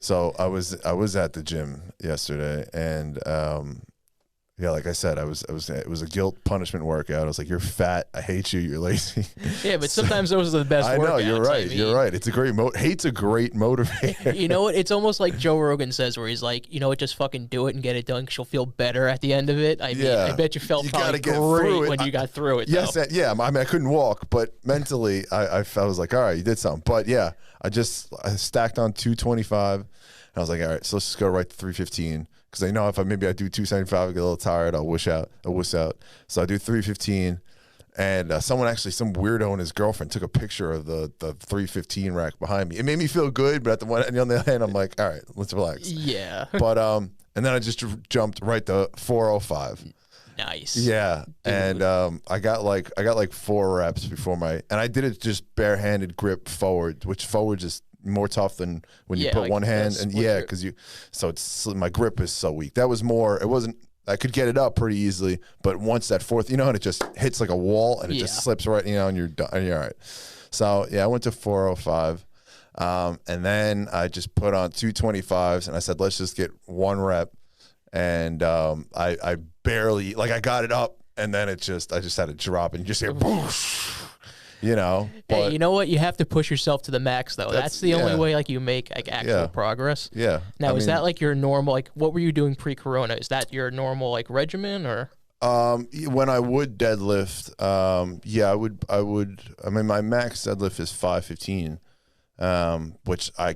So I was at the gym yesterday, and yeah, like I said, it was a guilt punishment workout. I was like, "You're fat. I hate you. You're lazy." Yeah, but sometimes those are the best. I know, you're workouts. right. You're right. It's a great hate's a great motivator. You know what? It's almost like Joe Rogan says, where he's like, you know what, just fucking do it and get it done, 'cause you'll feel better at the end of it. I mean, I bet you felt probably great when you got through it. Yes, yeah. I mean, I couldn't walk, but mentally, I was like, all right, you did something. But yeah, I stacked on 225, and I was like, all right, so let's just go right to 315. Because I know if I do 275, I get a little tired, I'll wuss out. So I do 315, and some weirdo and his girlfriend took a picture of the 315 rack behind me. It made me feel good, but on the other hand, I'm like, all right, let's relax. Yeah. But and then I just jumped right to 405. Nice. Yeah, dude. And I got like 4 reps before and I did it just barehanded grip forward, which forward is more tough than when you put like one hand and because my grip is so weak. That was more. It wasn't. I could get it up pretty easily, but once that fourth, and it just hits like a wall and it just slips right, and you're done. And you're all right. So yeah, I went to 405, and then I just put on 225s, and I said, let's just get 1 rep, and I barely I got it up, and then I just had to drop, and you just hear boosh. But hey, you know what? You have to push yourself to the max, though. That's the only way you make actual progress. Yeah. Now, is that like your normal? What were you doing pre-corona? Is that your normal regimen, or? When I would deadlift, I would. I mean, my max deadlift is 515, which I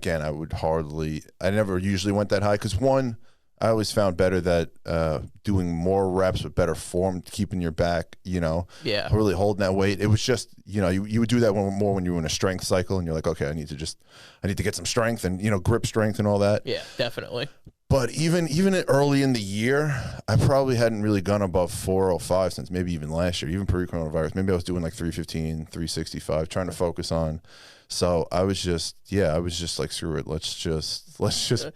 never usually went that high because I always found better that doing more reps with better form, keeping your back, really holding that weight. It was just, you would do that more when you were in a strength cycle, and you're like, okay, I need to get some strength and, grip strength and all that. Yeah, definitely. But even early in the year, I probably hadn't really gone above 405 since maybe even last year, even pre-coronavirus. Maybe I was doing like 315, 365, trying to focus on. So I was just like, screw it. Let's just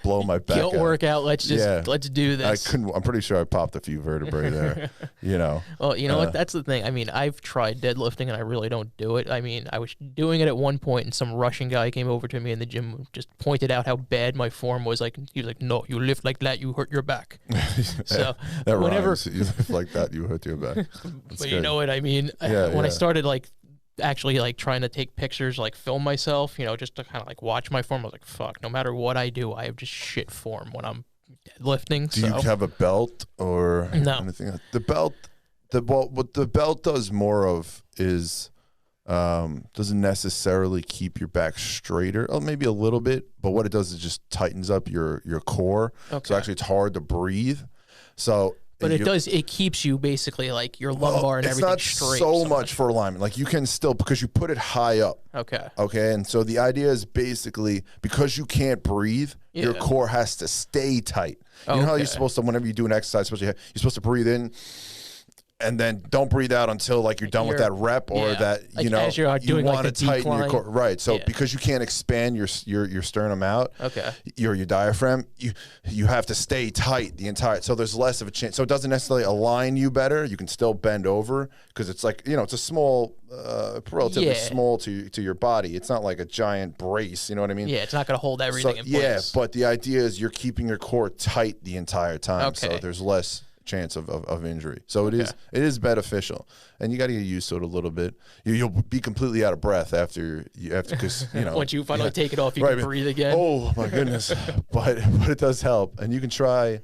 blow my back out. Workout. Let's do this. I'm pretty sure I popped a few vertebrae there, Well, you know what? That's the thing. I mean, I've tried deadlifting and I really don't do it. I mean, I was doing it at one point and some Russian guy came over to me in the gym and just pointed out how bad my form was. He was like, no, you lift like that, you hurt your back. So that whenever rhymes. You lift like that, you hurt your back. But good. You know what I mean? When I started actually trying to take pictures, film myself, just to kind of watch my form, I was like, fuck, no matter what I do, I have just shit form when I'm deadlifting. Do you have a belt or anything? The belt, what the belt does more of is doesn't necessarily keep your back straighter. Oh, maybe a little bit, but what it does is just tightens up your core. Okay. So actually it's hard to breathe. So but it keeps you basically your lumbar and everything straight. It's not so much for alignment. You can still, because you put it high up. Okay. Okay. And so the idea is basically because you can't breathe, your core has to stay tight. You know how you're supposed to, whenever you do an exercise, you're supposed to breathe in and then don't breathe out until you're done with that rep or that, as you're doing you want to tighten your core. Right. So because you can't expand your sternum out, your diaphragm, you have to stay tight the entire, so there's less of a chance. So it doesn't necessarily align you better. You can still bend over because it's it's a small, relatively small to your body. It's not like a giant brace. You know what I mean? Yeah. It's not going to hold everything in place. Yeah. But the idea is you're keeping your core tight the entire time. Okay. So there's less chance of injury. So it is beneficial, and you got to get used to it a little bit. You'll be completely out of breath after because once you finally take it off, you can breathe again. Oh my goodness. but it does help, and you can try.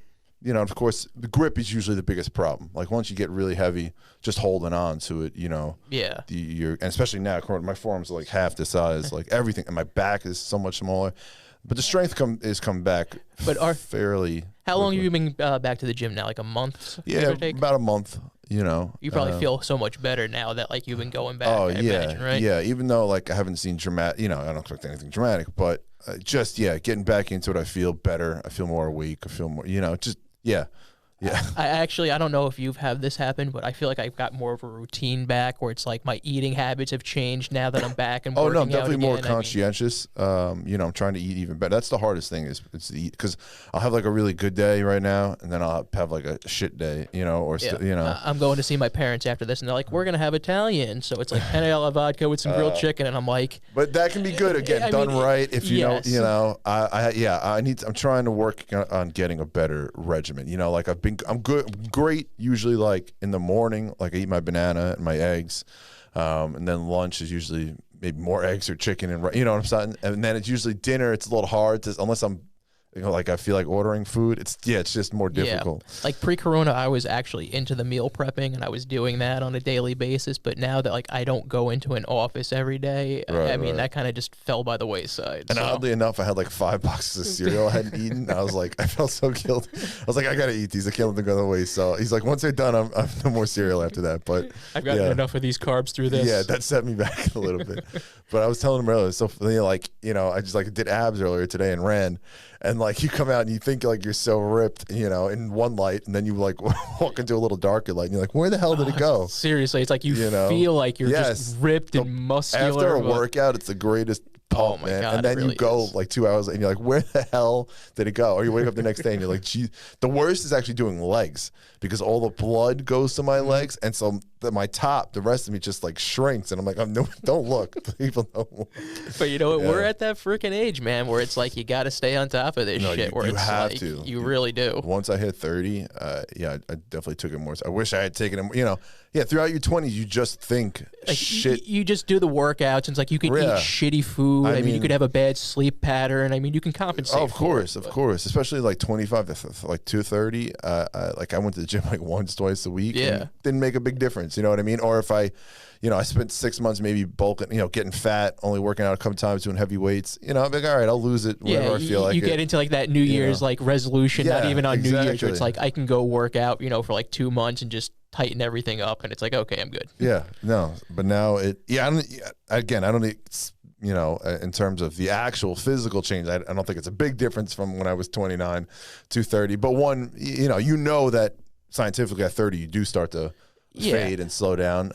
Of course, the grip is usually the biggest problem. Once you get really heavy, just holding on to it, and especially now, my forearms are half the size, everything, and my back is so much smaller. But the strength is come back fairly. How long have you been back to the gym now? A month? Yeah, about a month. You probably feel so much better now that you've been going back. Oh, I imagine, right? Yeah. Even though I haven't seen dramatic, I don't expect anything dramatic, but getting back into it, I feel better. I feel more awake. I feel more, Yeah. I don't know if you've had this happen, but I feel like I've got more of a routine back where it's like my eating habits have changed now that I'm back and working no, I'm definitely out more again. conscientious. You know, I'm trying to eat even better. That's the hardest thing is to eat, because I'll have like a really good day right now, and then I'll have like a shit day, you know, or you know. I'm going to see my parents after this, and they're like, "We're gonna have Italian," so it's like penne alla vodka with some grilled chicken, and I'm like, but that can be good again, done right. If you know, you know, I'm trying to work on getting a better regimen. You know, like I'm great usually like in the morning, like I eat my banana and my eggs, and then lunch is usually maybe more eggs or chicken, and you know what I'm saying. And then it's usually dinner. It's a little hard unless I'm, you know, like I feel like ordering food. It's just more difficult. Yeah. Like pre-corona, I was actually into the meal prepping, and I was doing that on a daily basis. But now that like I don't go into an office every day, I mean that kind of just fell by the wayside. And oddly enough, I had like 5 boxes of cereal I hadn't eaten. I was like, I felt so guilty. I was like, I gotta eat these. I can't let them go to waste. So he's like, once they're done, I'm no more cereal after that. But I've gotten enough of these carbs through this. Yeah, that set me back a little bit. But I was telling him earlier, so like, you know, I just like did abs earlier today and ran. And like you come out and you think like you're so ripped, you know, in one light, and then you like walk into a little darker light, and you're like, where the hell did it go? Seriously, it's like you feel like you're just ripped and muscular. After a workout, it's the greatest pump, man. God, and then really you go like 2 hours and you're like, where the hell did it go? Or you wake up the next day and you're like, gee. The worst is actually doing legs, because all the blood goes to my legs, and so my top, the rest of me just like shrinks, and I'm like, don't look. People don't look. But you know what? We're at that freaking age, man, where it's like you got to stay on top of this shit. Where you it's have like, to. You really do. Once I hit 30, I definitely took it more. I wish I had taken it. You know, throughout your 20s, you just think like, shit. You just do the workouts, and it's like you can eat shitty food. I mean, you could have a bad sleep pattern. I mean, you can compensate. Oh, of course, especially like 25 to like 230. Like I went to the gym like once, twice a week. Yeah, and didn't make a big difference. You know what I mean? Or if I spent 6 months maybe bulking, getting fat, only working out a couple times, doing heavy weights. You know, I'm like, all right, I'll lose it whenever I feel like it. You get into like that New Year's like resolution, not even on New Year's, where it's like I can go work out, for like 2 months and just tighten everything up, and it's like, okay, I'm good. Yeah, no, but now I don't in terms of the actual physical change, I don't think it's a big difference from when I was 29 to 30. But one, that scientifically at 30 you do start to fade and slow down,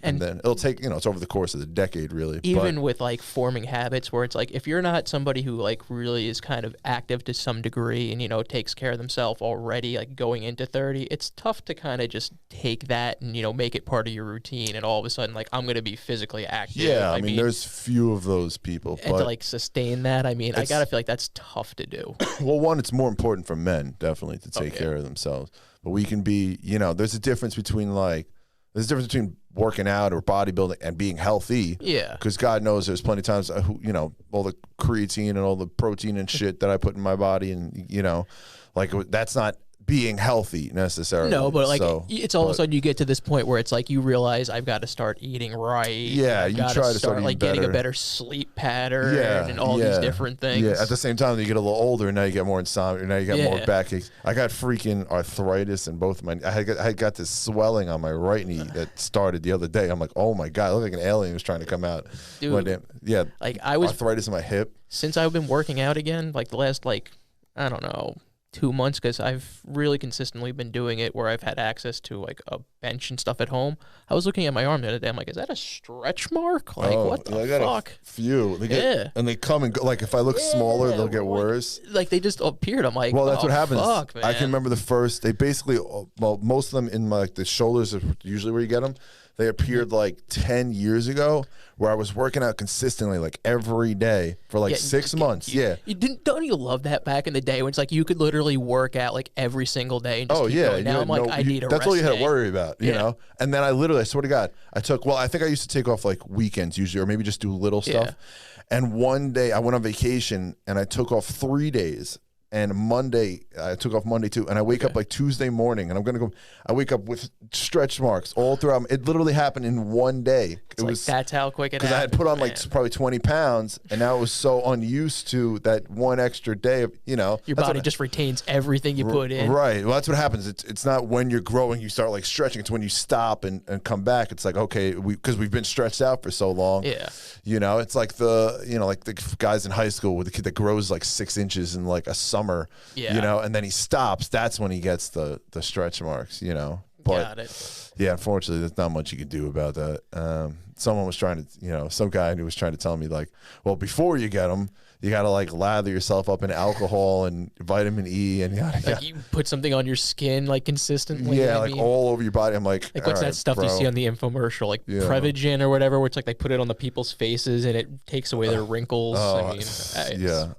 and then it'll take it's over the course of the decade, really. Even with like forming habits, where it's like if you're not somebody who like really is kind of active to some degree and takes care of themselves already, like going into 30, it's tough to kind of just take that and make it part of your routine, and all of a sudden like I'm gonna be physically active. Yeah, I mean there's few of those people, and to like sustain that, I mean I gotta feel like that's tough to do. Well, one, it's more important for men definitely to take care of themselves. But we can be, there's a difference between working out or bodybuilding and being healthy. Yeah. Because God knows there's plenty of times, all the creatine and all the protein and shit that I put in my body, and, that's not being healthy necessarily. No, but like it's all of a sudden you get to this point where it's like you realize I've got to start eating right. Yeah, you try to start like getting a better sleep pattern and all these different things. Yeah, at the same time you get a little older, and now you get more insomnia, now you get more backaches. I got freaking arthritis in both my. I got this swelling on my right knee that started the other day. I'm like, oh my God, I look like an alien was trying to come out. Dude, yeah, like I was arthritis in my hip. Since I've been working out again, like the last I don't know, 2 months, because I've really consistently been doing it where I've had access to like a bench and stuff at home. I was looking at my arm the other day. I'm like, is that a stretch mark? Like, what the fuck? Few. And they come and go. Like, if I look smaller, they'll get worse. Like, they just appeared. I'm like, well, that's what happens. Fuck, man. I can remember the first. They basically, most of them in the shoulders are usually where you get them. They appeared like 10 years ago, where I was working out consistently like every day for like 6 months. Don't you love that back in the day when it's like you could literally work out like every single day and just keep going? Now I'm like, I need a rest That's all you had to worry about, you know? And then I swear to God, I think I used to take off like weekends usually, or maybe just do little stuff. And one day I went on vacation and I took off 3 days. And Monday, I took off Monday too, and I wake up like Tuesday morning, and I wake up with stretch marks all throughout. It literally happened in one day. That's how quick it happened. Because I had put on like probably 20 pounds, and now it was so unused to that one extra day of, Your body just retains everything you put in. Right. Well, that's what happens. It's not when you're growing, you start like stretching. It's when you stop and come back. It's like, okay, because we've been stretched out for so long. Yeah. It's like the guys in high school with the kid that grows like 6 inches in like a summer. summer, you know, and then he stops. That's when he gets the stretch marks, you know. But, got it. Yeah, unfortunately, there's not much you can do about that. Someone was trying to, you know, some guy who was trying to tell me, like, well, before you get them, you got to, like, lather yourself up in alcohol and vitamin E and like you put something on your skin, like, consistently. Yeah, like all over your body. I'm like what's that stuff you see on the infomercial, like Prevagen or whatever, where it's like they put it on the people's faces and it takes away their wrinkles. I mean,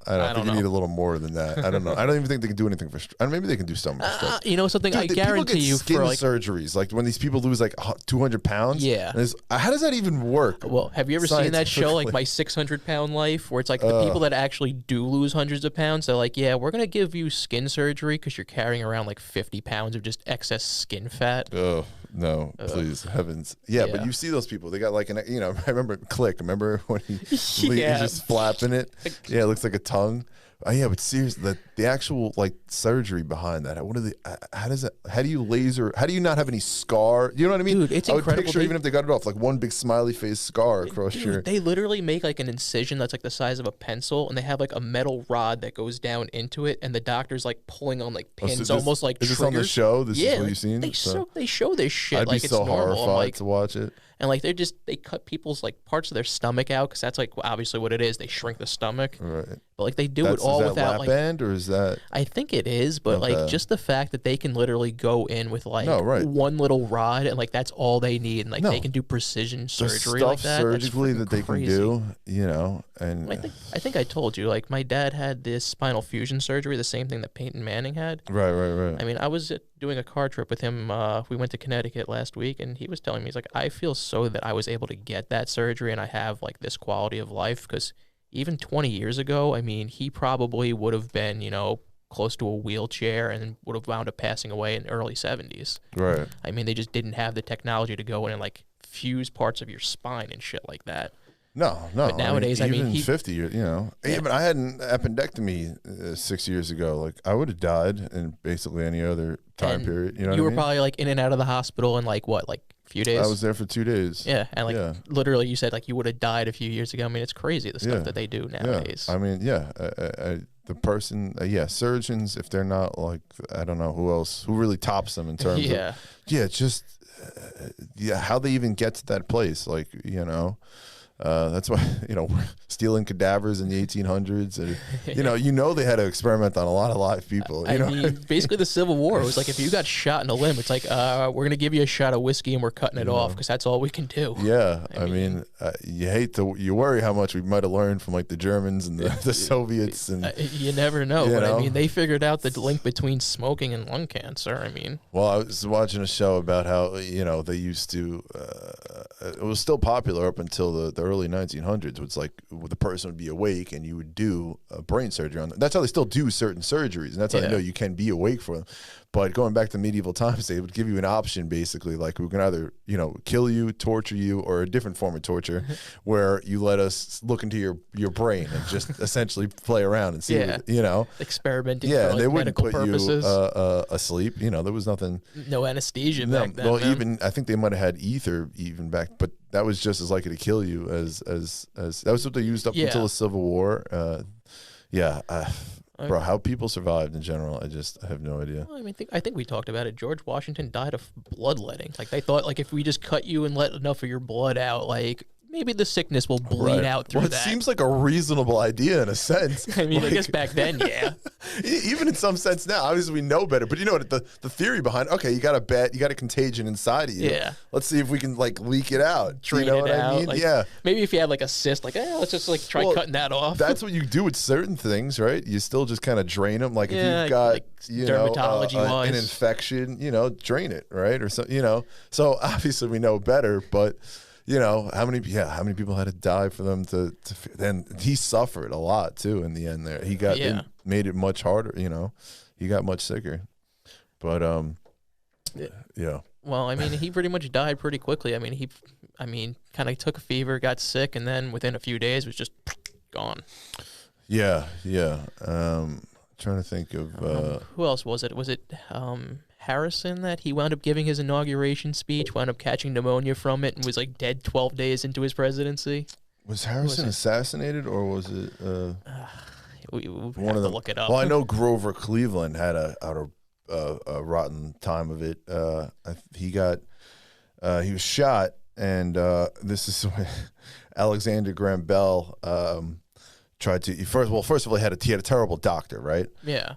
I think you need a little more than that. I don't know. I don't even think they can do anything for. Maybe they can do something. You know something? Dude, I guarantee you, skin for like surgeries, like when these people lose like 200 pounds. Yeah. How does that even work? Well, have you ever seen that show, like My 600-Pound Life, where it's like the people that actually do lose hundreds of pounds, they're like, yeah, we're gonna give you skin surgery because you're carrying around like 50 pounds of just excess skin fat. Oh no, please, heavens. Yeah, but you see those people, they got like an, you know, I remember Click, remember when he's just flapping it? Yeah, it looks like a tongue. Yeah, but seriously, the actual like surgery behind that. What are the? How does that? How do you laser? How do you not have any scar? You know what I mean? Dude, it's incredible. I would picture even if they got it off, like one big smiley face scar across your. They literally make like an incision that's like the size of a pencil, and they have like a metal rod that goes down into it, and the doctor's like pulling on like pins, almost like triggers. Is this on the show? This is what you've seen. They show this shit. I'd like be so it's normal. horrified to watch it. And like they cut people's like parts of their stomach out because that's like obviously what it is. They shrink the stomach. Right. But like they do it all is that without lap like band, or is that? I think it is, but like just the fact that they can literally go in with like one little rod and like that's all they need, and like they can do precision surgery like that. Surgically that they can do, you know. And I think I told you, like my dad had this spinal fusion surgery, the same thing that Peyton Manning had. Right. I mean, I was doing a car trip with him. We went to Connecticut last week, and he was telling me, he's like, I feel so that I was able to get that surgery and I have like this quality of life, because even 20 years ago, I mean, he probably would have been, you know, close to a wheelchair and would have wound up passing away in the early 70s. Right. I mean, they just didn't have the technology to go in and like fuse parts of your spine and shit like that. No. But nowadays, I mean, even 50 years, you know. Yeah. Even I had an appendectomy 6 years ago. Like, I would have died in basically any other time period. You know, you were probably like in and out of the hospital in like what, like a few days? I was there for 2 days. Yeah, and like literally, you said like you would have died a few years ago. I mean, it's crazy the stuff that they do nowadays. I mean, the person, surgeons, if they're not like, I don't know who else, who really tops them in terms of, just how they even get to that place, like, you know. That's why, you know, we're stealing cadavers in the 1800s, and you know they had to experiment on a lot of live people. I mean, basically the Civil War was like, if you got shot in a limb, it's like, we're gonna give you a shot of whiskey and we're cutting it off because that's all we can do. Yeah, I mean, you worry how much we might have learned from like the Germans and the Soviets, and you never know. But I mean, they figured out the link between smoking and lung cancer. I mean, well, I was watching a show about how they used to. It was still popular up until the early 1900s. It's like the person would be awake and you would do a brain surgery on them. That's how they still do certain surgeries, and that's how they know you can be awake for them. But going back to medieval times, they would give you an option, basically, like we can either kill you, torture you, or a different form of torture, where you let us look into your brain and just essentially play around and see, experimenting. Yeah, for, like, they wouldn't put purposes. you asleep. There was nothing. No anesthesia back then. Well, even I think they might have had ether even back, but that was just as likely to kill you as that was what they used up until the Civil War. Bro, how people survived in general, I have no idea. Well, I mean, I think we talked about it. George Washington died of bloodletting. Like, they thought, like, if we just cut you and let enough of your blood out, like, maybe the sickness will bleed out through that. It seems like a reasonable idea in a sense. I mean, I guess back then, even in some sense now, obviously we know better. But you know what? The theory behind, okay, you got a contagion inside of you. Yeah. Let's see if we can like leak it out. Drain it out. I mean? Like, maybe if you had like a cyst, like, let's just like try cutting that off. That's what you do with certain things, right? You still just kind of drain them. Like if you've got like, dermatology-wise, an infection, drain it, right? Or so, So obviously we know better, but. How many people had to die for them to then he suffered a lot too in the end there. He got it made it much harder, he got much sicker. But Well, I mean, he pretty much died pretty quickly. I mean, he kind of took a fever, got sick, and then within a few days was just gone. Yeah. Trying to think of who else was it? Was it Harrison that he wound up giving his inauguration speech, wound up catching pneumonia from it, and was like dead 12 days into his presidency? Was Harrison assassinated, or was it? we'll have to look it up. Well, I know Grover Cleveland had a rotten time of it. He was shot, and this is when Alexander Graham Bell tried to first of all he had a terrible doctor, right? Yeah.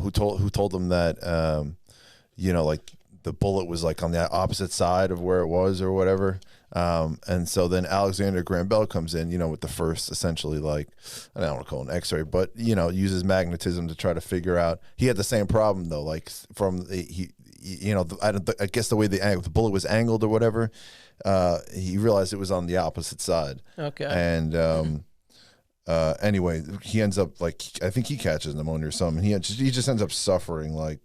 Who told him that like the bullet was like on the opposite side of where it was or whatever. And so then Alexander Graham Bell comes in, with the first essentially like, I don't want to call it an X-ray, but uses magnetism to try to figure out. He had the same problem though, like from I guess the way the bullet was angled or whatever, he realized it was on the opposite side. Okay. And anyway, he ends up like, I think he catches pneumonia or something. He just ends up suffering like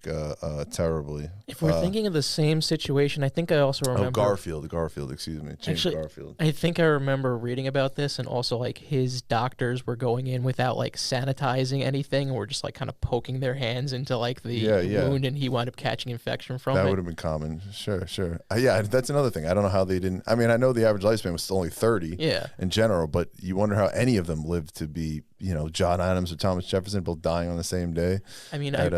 terribly. If we're thinking of the same situation, I think I also remember Garfield, excuse me, James Garfield. I think I remember reading about this, and also like his doctors were going in without like sanitizing anything, or just like kind of poking their hands into like the wound, and he wound up catching infection from it. That would have been common. Sure. Yeah, that's another thing. I don't know how they didn't. I mean, I know the average lifespan was still only 30 in general, but you wonder how any of them lived to be, John Adams or Thomas Jefferson both dying on the same day. I mean, at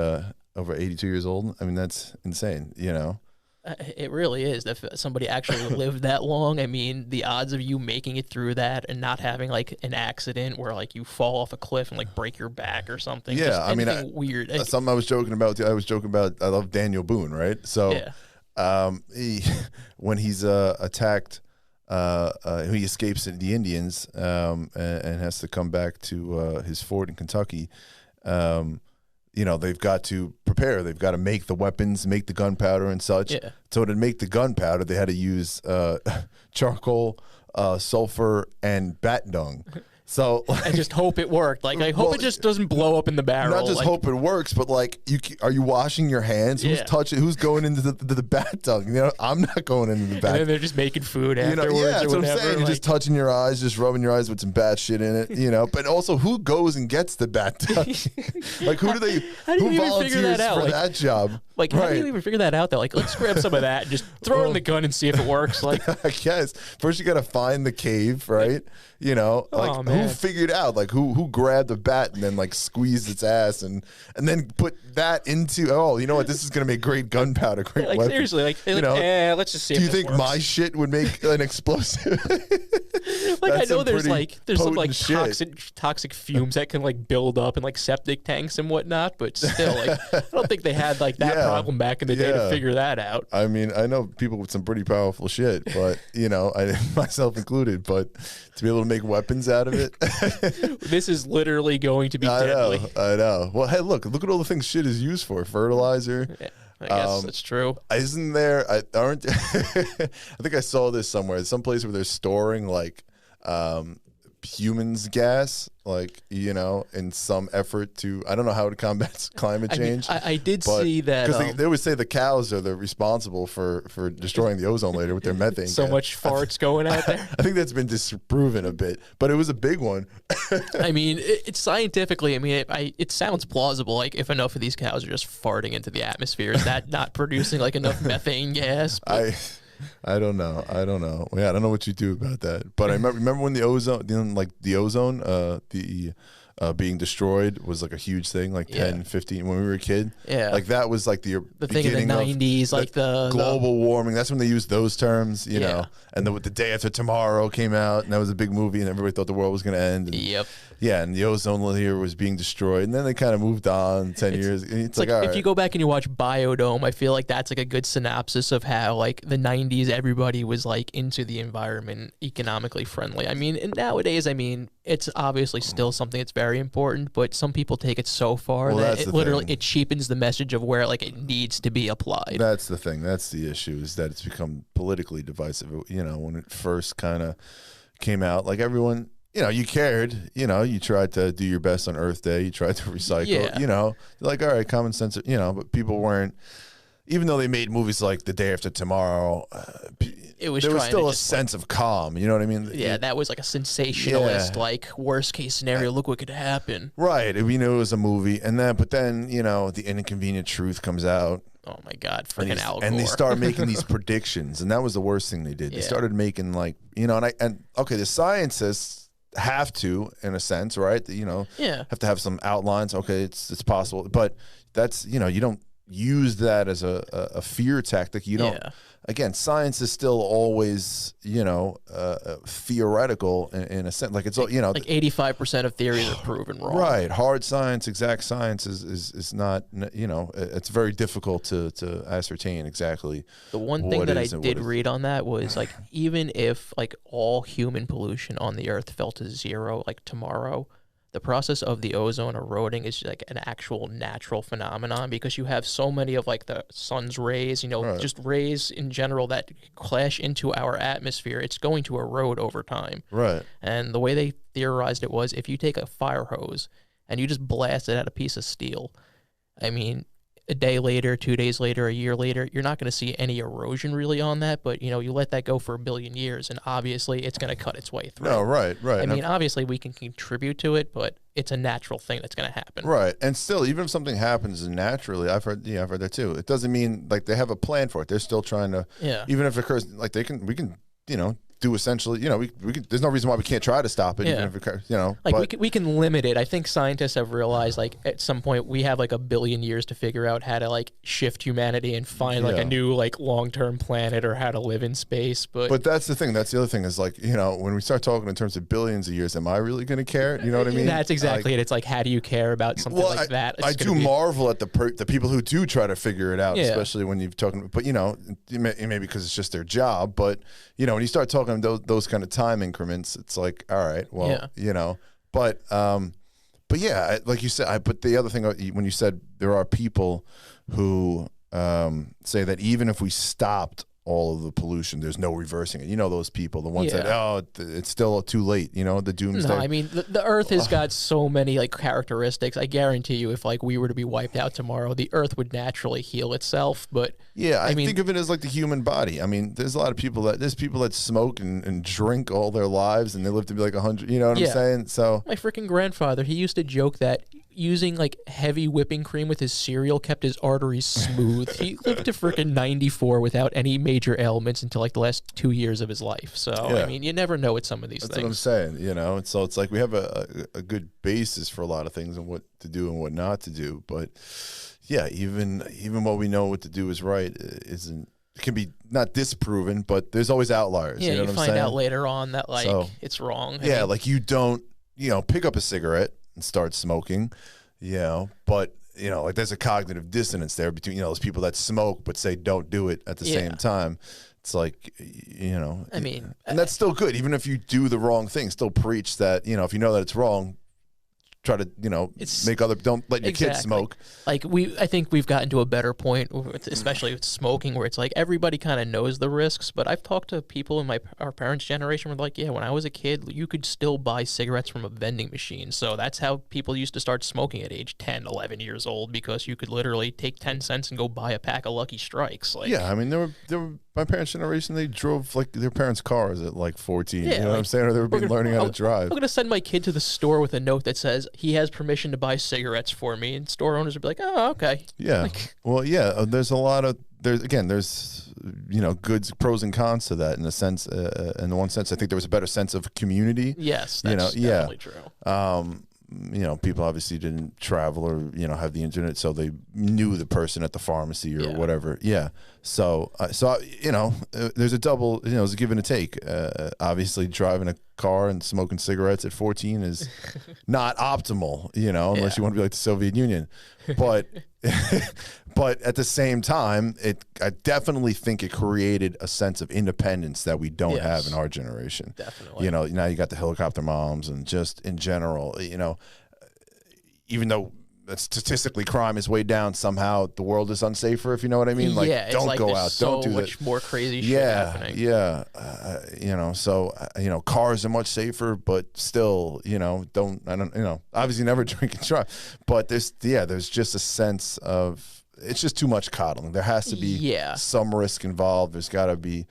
over 82 years old. I mean, that's insane, It really is. If somebody actually lived that long, I mean, the odds of you making it through that and not having like an accident where like you fall off a cliff and like break your back or something. Yeah, I mean, weird. Something I was joking about. I love Daniel Boone, right? So, when he's attacked. He escapes the Indians and has to come back to his fort in Kentucky. They've got to prepare. They've got to make the weapons, make the gunpowder and such. Yeah. So to make the gunpowder, they had to use charcoal, sulfur, and bat dung. So I just hope it worked. Like I hope it just doesn't blow up in the barrel. Not just hope it works, but like, are you washing your hands? Who's touching? Who's going into the bat dung? I'm not going into the bat. And then they're just making food afterwards. That's what I'm saying. Like, you're just touching your eyes, just rubbing your eyes with some bat shit in it. But also, who goes and gets the bat dung? Like, who volunteers for that job? Like, how do you even figure that out? Though, like, let's grab some of that and just throw it in the gun and see if it works. Like, I guess first you got to find the cave, right? Who figured out, like, who grabbed the bat and then like squeezed its ass and then put that into, this is gonna make great gunpowder, great weapon. Seriously, let's just see. Do you think my shit would make an explosive? Like, I know there's some like toxic fumes that can like build up in like septic tanks and whatnot, but still, like, I don't think they had like that problem back in the day to figure that out. I mean, I know people with some pretty powerful shit, but I myself included, but to be able to make weapons out of it. This is literally going to be deadly. I know. Well, hey, look at all the things shit is used for. Fertilizer. Yeah, I guess that's true. Isn't there, aren't, I think I saw this somewhere, some place where they're storing like humans gas, like, in some effort to, I don't know how to combat climate change. I did see that. Because they always say the cows are the responsible for destroying the ozone layer with their methane. So much farts going out there. I think that's been disproven a bit, but it was a big one. I mean, it's scientifically, it sounds plausible. Like, if enough of these cows are just farting into the atmosphere, is that not producing like enough methane gas? I don't know. Yeah, I don't know what you do about that. But I remember when the ozone, being destroyed was like a huge thing, like 10, 15, when we were a kid. Yeah. Like that was like the thing in the 90s, like the global warming. That's when they used those terms, you know. And the Day After Tomorrow came out, and that was a big movie, and everybody thought the world was going to end. And, yeah, and the ozone layer was being destroyed, and then they kind of moved on 10 years. It's like, all right. If you go back and you watch Biodome, I feel like that's like a good synopsis of how like the 90s, everybody was like into the environment, economically friendly. I mean, and nowadays, it's obviously still something that's very important, but some people take it so far that it literally it cheapens the message of where like it needs to be applied. That's the thing. That's the issue, is that it's become politically divisive. When it first kind of came out, like everyone, you cared, you tried to do your best on Earth Day. You tried to recycle, like, all right, common sense, but people weren't, even though they made movies like The Day After Tomorrow, there was still a sense of calm. You know what I mean? Yeah, that was like a sensationalist, like worst case scenario. Look what could happen. Right. We knew it was a movie, but then The Inconvenient Truth comes out. Oh my God, freaking Al Gore. And they start making these predictions, and that was the worst thing they did. They started making like, the scientists, have to, in a sense, right? You know, have to have some outlines. Okay, it's possible, but that's, you know, you don't use that as a fear tactic. You don't. Again, science is still always, you know, theoretical in a sense. Like, it's, you know, like 85% of theories are proven wrong. Right. Hard science, exact science is not, you know, it's very difficult to ascertain exactly. The one thing that I did read on that was, like, even if, like, all human pollution on the Earth fell to zero, like, tomorrow, the process of the ozone eroding is like an actual natural phenomenon, because you have so many of, like, the sun's rays, you know, just rays in general that clash into our atmosphere. It's going to erode over time. Right. And the way they theorized it was, if you take a fire hose and you just blast it at a piece of steel, I mean, a day later, 2 days later, a year later, you're not going to see any erosion really on that. But, you know, you let that go for 1 billion years, and obviously it's going to cut its way through. No, right. I mean, obviously we can contribute to it, but it's a natural thing that's going to happen. Right. And still, even if something happens naturally, I've heard that too. It doesn't mean, like, they have a plan for it. They're still trying to, even if it occurs, like, we can, you know, do essentially, you know, we can, there's no reason why we can't try to stop it, even if it, you know, like, we can limit it. I think scientists have realized, like, at some point we have like 1 billion years to figure out how to, like, shift humanity and find like a new, like, long-term planet, or how to live in space. But that's the thing. That's the other thing, is, like, you know, when we start talking in terms of billions of years, am I really going to care? You know what I mean? That's exactly, like, it. It's like, how do you care about something like that? I do marvel at the people who do try to figure it out, especially when you're talking, but, you know, maybe because it's just their job, but, you know, when you start talking those kind of time increments, it's like, all right, well, you know, but yeah, like you said, but the other thing, when you said there are people who say that even if we stopped all of the pollution, there's no reversing it. You know, those people, the ones that, it's still too late, you know, the doomsday. No, I mean, the Earth has got so many, like, characteristics. I guarantee you, if, like, we were to be wiped out tomorrow, the Earth would naturally heal itself. But yeah, I mean, think of it as like the human body. I mean, there's a lot of people that smoke and drink all their lives, and they live to be like 100. You know what I'm saying? So my freaking grandfather, he used to joke that using, like, heavy whipping cream with his cereal kept his arteries smooth. He lived to freaking 94 without any major ailments until, like, the last 2 years of his life. So I mean, you never know with some of these things. That's what I'm saying, you know. And so it's like we have a good basis for a lot of things and what to do and what not to do. But yeah, even what we know what to do is right isn't. It can be not disproven, but there's always outliers. Yeah, you know what I'm saying? Find out later on that, like, it's wrong. I mean, like, you don't, you know, pick up a cigarette and start smoking, you know, but, you know, like, there's a cognitive dissonance there between, you know, those people that smoke but say don't do it at the same time. It's like, you know, I mean, and that's still good. Even if you do the wrong thing, still preach that, you know, if you know that it's wrong, try to, you know, don't let your kids smoke. Like, I think we've gotten to a better point, especially with smoking, where it's like everybody kind of knows the risks. But I've talked to people in our parents' generation who are like, yeah, when I was a kid, you could still buy cigarettes from a vending machine. So that's how people used to start smoking at age 10, 11 years old, because you could literally take 10 cents and go buy a pack of Lucky Strikes. Like, yeah, I mean, there were my parents' generation, they drove, like, their parents' cars at, like, 14. You know what I'm saying? Or they were learning how to drive. I'm going to send my kid to the store with a note that says he has permission to buy cigarettes for me, and store owners would be like, oh, okay. Yeah. Like, well, yeah, there's a lot of, there's, you know, pros and cons to that, in a sense. In the one sense, I think there was a better sense of community. Yes, that's definitely true. You know, people obviously didn't travel or, you know, have the internet, so they knew the person at the pharmacy or whatever. Yeah. So, you know, there's a double, you know, there's a give and a take. Obviously, driving a car and smoking cigarettes at 14 is not optimal, you know, unless you want to be like the Soviet Union. But, but at the same time, I definitely think it created a sense of independence that we don't have in our generation. Definitely. You know, now you got the helicopter moms, and just in general, you know, even though statistically crime is way down, somehow the world is unsafer, if you know what I mean. Like, don't go out, don't do that. So much more crazy shit happening. Yeah, you know, so, you know, cars are much safer, but still, you know, you know, obviously never drink and drive, but there's just a sense of, it's just too much coddling. There has to be some risk involved. There's got to be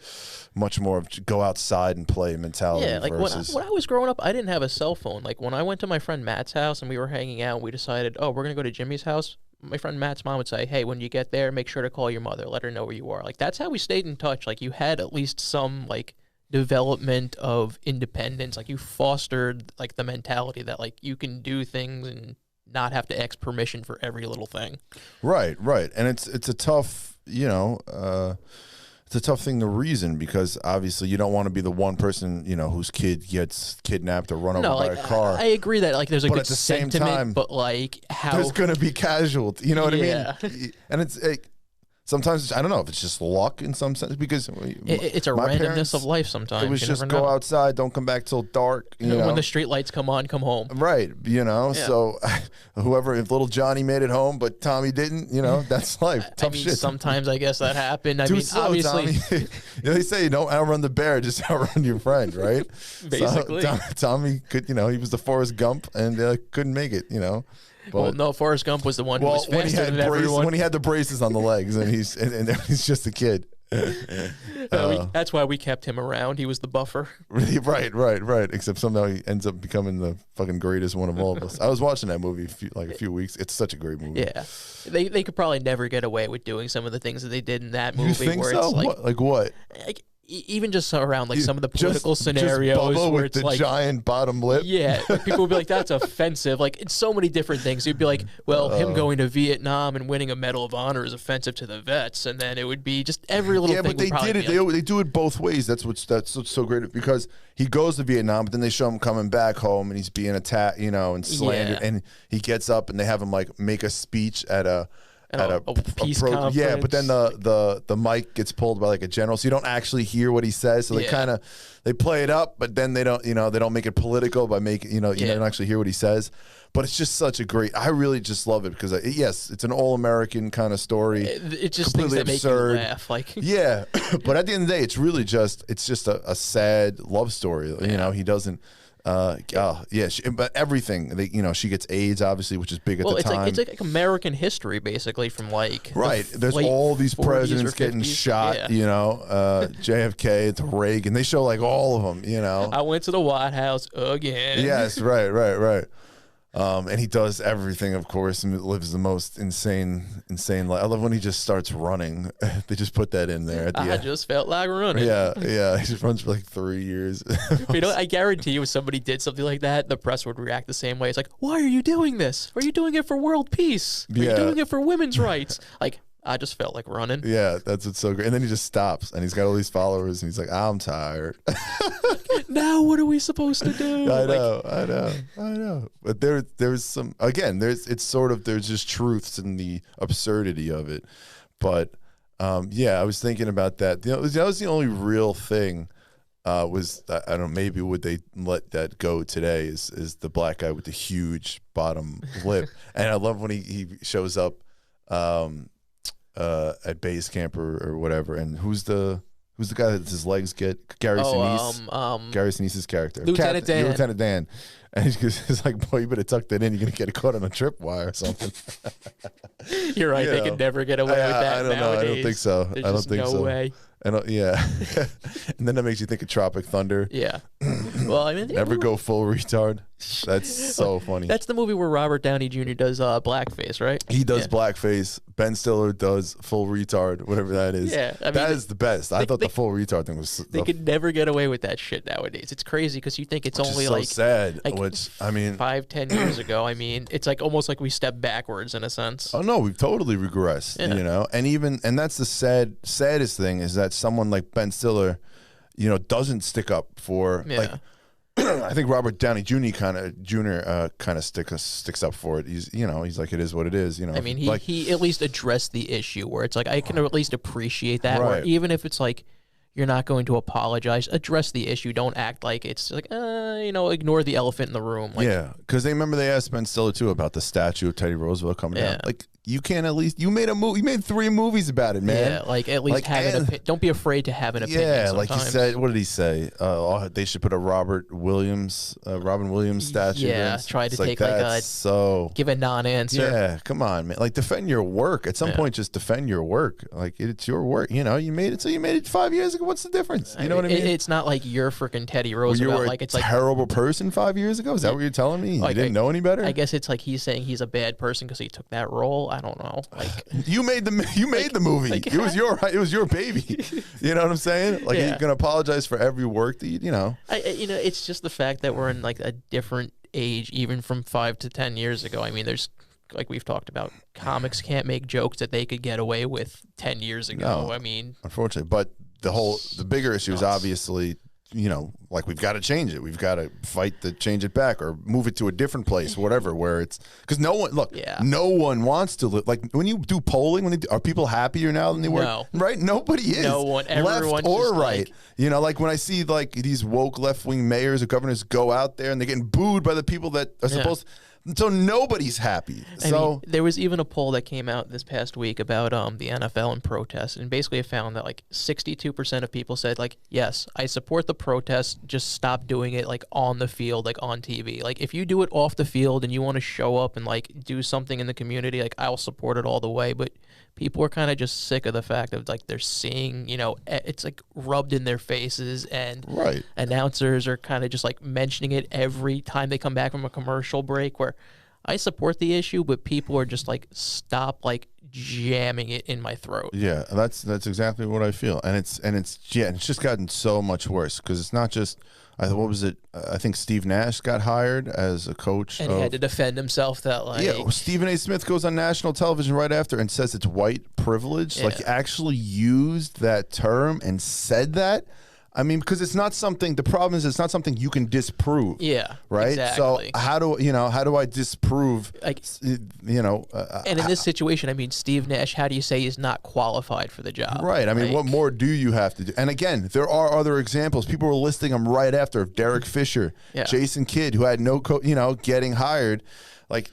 much more of go outside and play mentality. Yeah, like versus, when I was growing up, I didn't have a cell phone. Like, when I went to my friend Matt's house and we were hanging out, and we decided, oh, we're going to go to Jimmy's house, my friend Matt's mom would say, hey, when you get there, make sure to call your mother. Let her know where you are. Like, that's how we stayed in touch. Like, you had at least some, like, development of independence. Like, you fostered like the mentality that like you can do things and not have to ask permission for every little thing. Right. And it's a tough, it's a tough thing to reason, because obviously you don't want to be the one person, whose kid gets kidnapped or run over by a car. I agree that like there's a good sentiment, but like how there's going to be casualty. You know what I mean? And it's sometimes, I don't know if it's just luck in some sense, because it's a randomness of life sometimes. It was just go outside, don't come back till dark. When the street lights come on, come home. Right, so if little Johnny made it home, but Tommy didn't, that's life. Tough shit. Sometimes I guess that happened. Obviously. Tommy. They say don't outrun the bear, just outrun your friend, right? Basically. So, Tommy could, he was the Forrest Gump and couldn't make it, But, well, no, Forrest Gump was the one who was faster than everyone. When he had the braces on the legs, and he's just a kid. That's why we kept him around. He was the buffer. Right. Except somehow he ends up becoming the fucking greatest one of all of us. I was watching that movie a few weeks. It's such a great movie. Yeah, they could probably never get away with doing some of the things that they did in that movie. You think where so? It's like what? Like, even just around like some of the political scenarios Bubba where with it's the like giant bottom lip. Yeah, like people would be like, that's offensive. Like, it's so many different things. You'd be like, well, him going to Vietnam and winning a Medal of Honor is offensive to the vets, and then it would be just every little thing. Yeah, but they did it. They do it both ways. That's what's so great, because he goes to Vietnam, but then they show him coming back home and he's being attacked, and slandered, and he gets up and they have him like make a speech at a peace conference. Yeah, but then the mic gets pulled by like a general, so you don't actually hear what he says. So they play it up, but then they don't they don't make it political by making you don't actually hear what he says. But it's just such a great. I really just love it because yes, it's an all American kind of story. It's just things that absurd. Make you laugh, like yeah. But at the end of the day, it's really just a sad love story. He doesn't. But everything she gets AIDS, obviously, which is big at the time. It's like American history, basically, from like there's all these presidents getting shot. JFK to Reagan. They show like all of them. I went to the White House again. Yes, right. And he does everything, of course, and lives the most insane life. I love when he just starts running. They just put that in there at the end. I just felt like running. Yeah. He just runs for like 3 years. I guarantee you, if somebody did something like that, the press would react the same way. It's like, why are you doing this? Are you doing it for world peace? Are you doing it for women's rights? Like, I just felt like running. Yeah, that's what's so great. And then he just stops, and he's got all these followers, and he's like, I'm tired. Now what are we supposed to do? I know. But there's some, again, there's just truths in the absurdity of it. But I was thinking about that. That was the only real thing. I don't know, maybe would they let that go today? Is the black guy with the huge bottom lip? And I love when he shows up at base camp or whatever. And who's the guy that his legs get? Gary Sinise. Gary Sinise's character. Lieutenant Dan. And he's like, boy, you better tuck that in. You're going to get caught on a tripwire or something. You're right. They could never get away with that I don't know. I don't think so. There's I don't think so. No way. And then that makes you think of Tropic Thunder. Yeah. Well, I mean, never go full retard. That's so funny. That's the movie where Robert Downey Jr. does blackface, right? He does blackface. Ben Stiller does full retard, whatever that is. Yeah, that is the best. I thought the full retard thing was. They could never get away with that shit nowadays. It's crazy because you think it's only so sad. Which I mean, 5-10 years ago. I mean, it's like almost like we stepped backwards in a sense. Oh no, we've totally regressed. Yeah. And that's the saddest thing is that someone like Ben Stiller, doesn't stick up for like. I think Robert Downey Jr. kind of sticks up for it. He's like, it is what it is. I mean, he at least addressed the issue where it's like I can at least appreciate that. Right. Where even if it's like you're not going to apologize, address the issue. Don't act like it's like ignore the elephant in the room. Like, because they asked Ben Stiller too about the statue of Teddy Roosevelt coming down. Like, you can at least, you made a movie, you made 3 movies about it, man. Yeah, like at least have an opinion. Don't be afraid to have an opinion. Yeah, like he said, what did he say? They should put a Robin Williams statue. Yeah, try to take give a non-answer. Yeah, come on, man. Like, defend your work. At some point, just defend your work. Like, it's your work. You made it, so you made it 5 years ago. What's the difference? You know what I mean? It's not like you're freaking Teddy Roosevelt. You were it's a terrible person 5 years ago? Is that what you're telling me? You didn't know any better? I guess it's like he's saying he's a bad person because he took that role. I don't know. Like you made the movie. Like, it was your baby. You know what I'm saying? Like you're gonna apologize for every work that you know. It's just the fact that we're in like a different age, even from 5 to 10 years ago. I mean, there's like we've talked about, comics can't make jokes that they could get away with 10 years ago. No, I mean, unfortunately, but the bigger issue is obviously, you know, like we've got to change it. We've got to fight to change it back or move it to a different place, whatever, where it's because no one wants to live. Like when you do polling, are people happier now than they were? No. Right? Nobody is. No one, left or right. Like, you know, like when I see like these woke left-wing mayors or governors go out there and they're getting booed by the people that are supposed to. So nobody's happy. I mean, there was even a poll that came out this past week about the NFL and protests, and basically it found that like 62% of people said like, yes, I support the protests, just stop doing it like on the field, like on TV. Like if you do it off the field and you want to show up and like do something in the community, like I'll support it all the way. But people are kind of just sick of the fact of like they're seeing, you know, it's like rubbed in their faces, and announcers are kind of just like mentioning it every time they come back from a commercial break, where I support the issue, but people are just like, stop like jamming it in my throat. Yeah, that's exactly what I feel, and it's just gotten so much worse because it's not just. What was it? I think Steve Nash got hired as a coach. And he had to defend himself that like... Yeah, Stephen A. Smith goes on national television right after and says it's white privilege. Yeah. Like, actually used that term and said that. I mean, because it's not something, the problem is it's not something you can disprove. Yeah, right? Exactly. So how do I disprove, like, and in this situation, I mean, Steve Nash, how do you say he's not qualified for the job? Right. I mean, like, what more do you have to do? And again, there are other examples. People were listing them right after. Derek Fisher, Jason Kidd, who had no, getting hired. Like,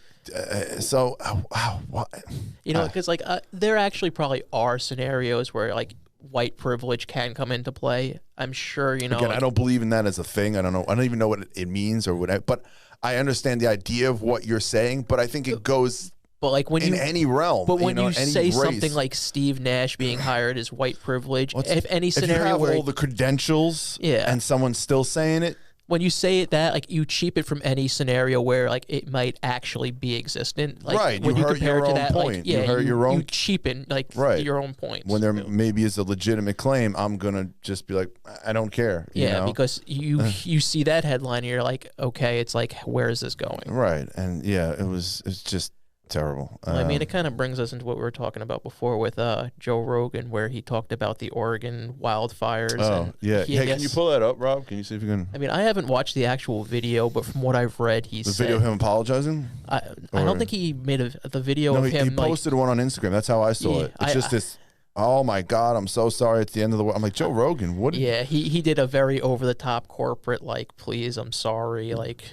you know, because like there actually probably are scenarios where like white privilege can come into play. I'm sure, you know. Again, I don't believe in that as a thing. I don't know. I don't even know what it means or what. But I understand the idea of what you're saying. But I think it goes. But like when in any realm. But when you say something like Steve Nash being hired as white privilege, if any scenario if you have where all the credentials, and someone's still saying it. When you say it that, like, you cheap it from any scenario where, like, it might actually be existent. Like, right. When you hurt compare your it to own that, point. Like, yeah, you cheapen, like, your own points. When there maybe is a legitimate claim, I'm going to just be like, I don't care. You know? Because you see that headline and you're like, okay, it's like, where is this going? Right. And, it's just terrible. Well, I mean, it kind of brings us into what we were talking about before with Joe Rogan, where he talked about the Oregon wildfires. Oh, yeah. Hey, can you pull that up, Rob? Can you see if you can? I mean, I haven't watched the actual video, but from what I've read, he said... The video of him apologizing? I don't think he made the video of him... he posted one on Instagram. That's how I saw it. It's just this... Oh my God! I'm so sorry. At the end of the world, I'm like, Joe Rogan. What? Yeah, he did a very over the top corporate like, please, I'm sorry, like,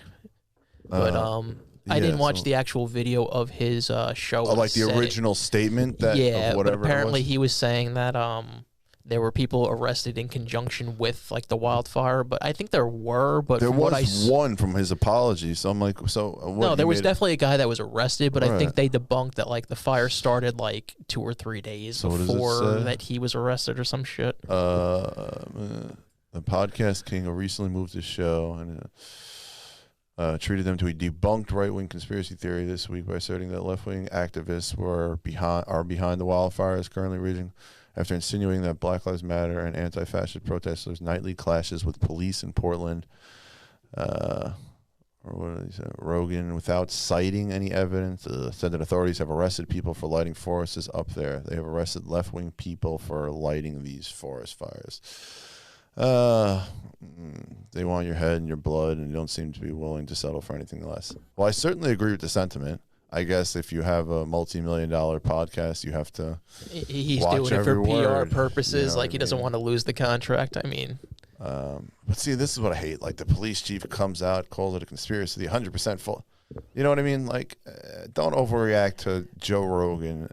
but I didn't watch the actual video of his show. Like the original statement that of whatever. But apparently he was saying that there were people arrested in conjunction with like the wildfire, but I think there were. But there was one from his apology. So I'm like, no, there was definitely a guy that was arrested, but I think they debunked that like the fire started like 2 or 3 days before that he was arrested or some shit. The podcast king who recently moved his show and treated them to a debunked right-wing conspiracy theory this week by asserting that left-wing activists are behind the wildfires currently raging, after insinuating that Black Lives Matter and anti-fascist protesters' nightly clashes with police in Portland. Or what did he say? Rogan, without citing any evidence, said that authorities have arrested people for lighting forests up there. They have arrested left-wing people for lighting these forest fires. They want your head and your blood, and you don't seem to be willing to settle for anything less. Well, I certainly agree with the sentiment. I guess if you have a multi-million-dollar podcast, you have to. He's watch doing it for PR purposes. You know like he doesn't want to lose the contract. I mean, but see, this is what I hate. Like the police chief comes out, calls it a conspiracy, 100% full. You know what I mean? Like, don't overreact to Joe Rogan.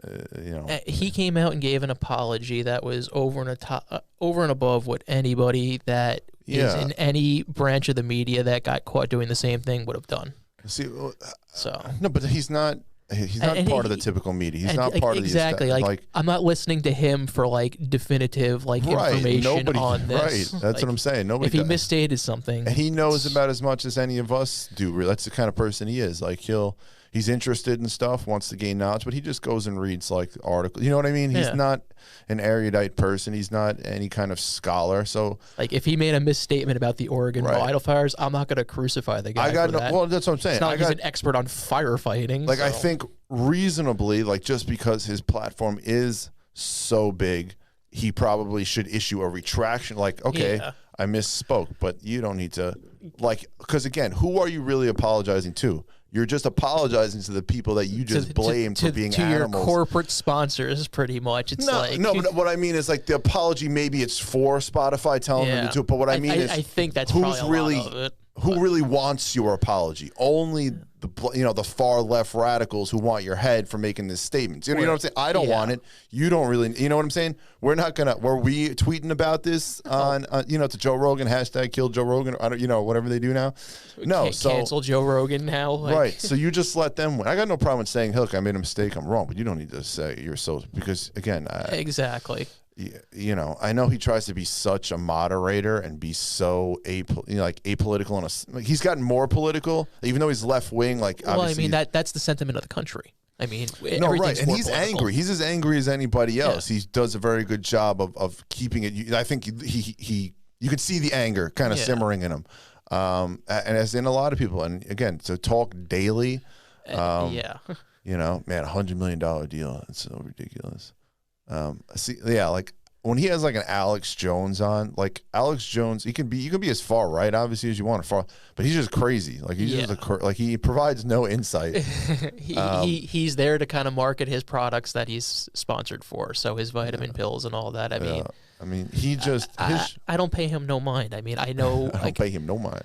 He came out and gave an apology that was over and above what anybody that is in any branch of the media that got caught doing the same thing would have done. See, no, but he's not. He's not part of the typical media. He's not part of the exactly. Like I'm not listening to him for like definitive information on this. Right, that's what I'm saying. Nobody. If he misstated something, and he knows about as much as any of us do. That's the kind of person he is. Like he'll he's interested in stuff, wants to gain knowledge, but he just goes and reads like articles. You know what I mean? He's not an erudite person. He's not any kind of scholar. So like if he made a misstatement about the Oregon wildfires, I'm not going to crucify the guy. Well, that's what I'm saying. It's not like he's an expert on firefighting. Like I think reasonably, like just because his platform is so big, he probably should issue a retraction. Like, okay, I misspoke, but you don't need to, like, because again, who are you really apologizing to? You're just apologizing to the people that you just blamed for being animals. To your corporate sponsors, pretty much. It's but what I mean is like the apology. Maybe it's for Spotify telling them to do it, but what I mean is, I think that's who's really lot of it. Who really wants your apology? Only the far left radicals who want your head for making this statement. You know what I'm saying? I don't want it. You don't really. You know what I'm saying? We're not gonna. Were we tweeting about this on to Joe Rogan #kill Joe Rogan? I don't, whatever they do now. No, so cancel Joe Rogan now. Like. Right. So you just let them win. I got no problem with saying, "Look, I made a mistake. I'm wrong," but you don't need to say you're so because again, exactly. I know he tries to be such a moderator and be so apolitical. He's gotten more political, even though he's left wing. Well, I mean that's the sentiment of the country. I mean, no, right, and he's angry. He's as angry as anybody else. He does a very good job of keeping it. I think you can see the anger kind of simmering in him, and as in a lot of people. And again, to talk daily, man, $100 million deal. It's so ridiculous. Like when he has like an Alex Jones on, like Alex Jones, you can be as far right obviously as you want to but he's just crazy. Like he's just he provides no insight. He's there to kind of market his products that he's sponsored for, so his vitamin pills and all that. I mean he just I don't pay him no mind. I mean I know I don't pay him no mind.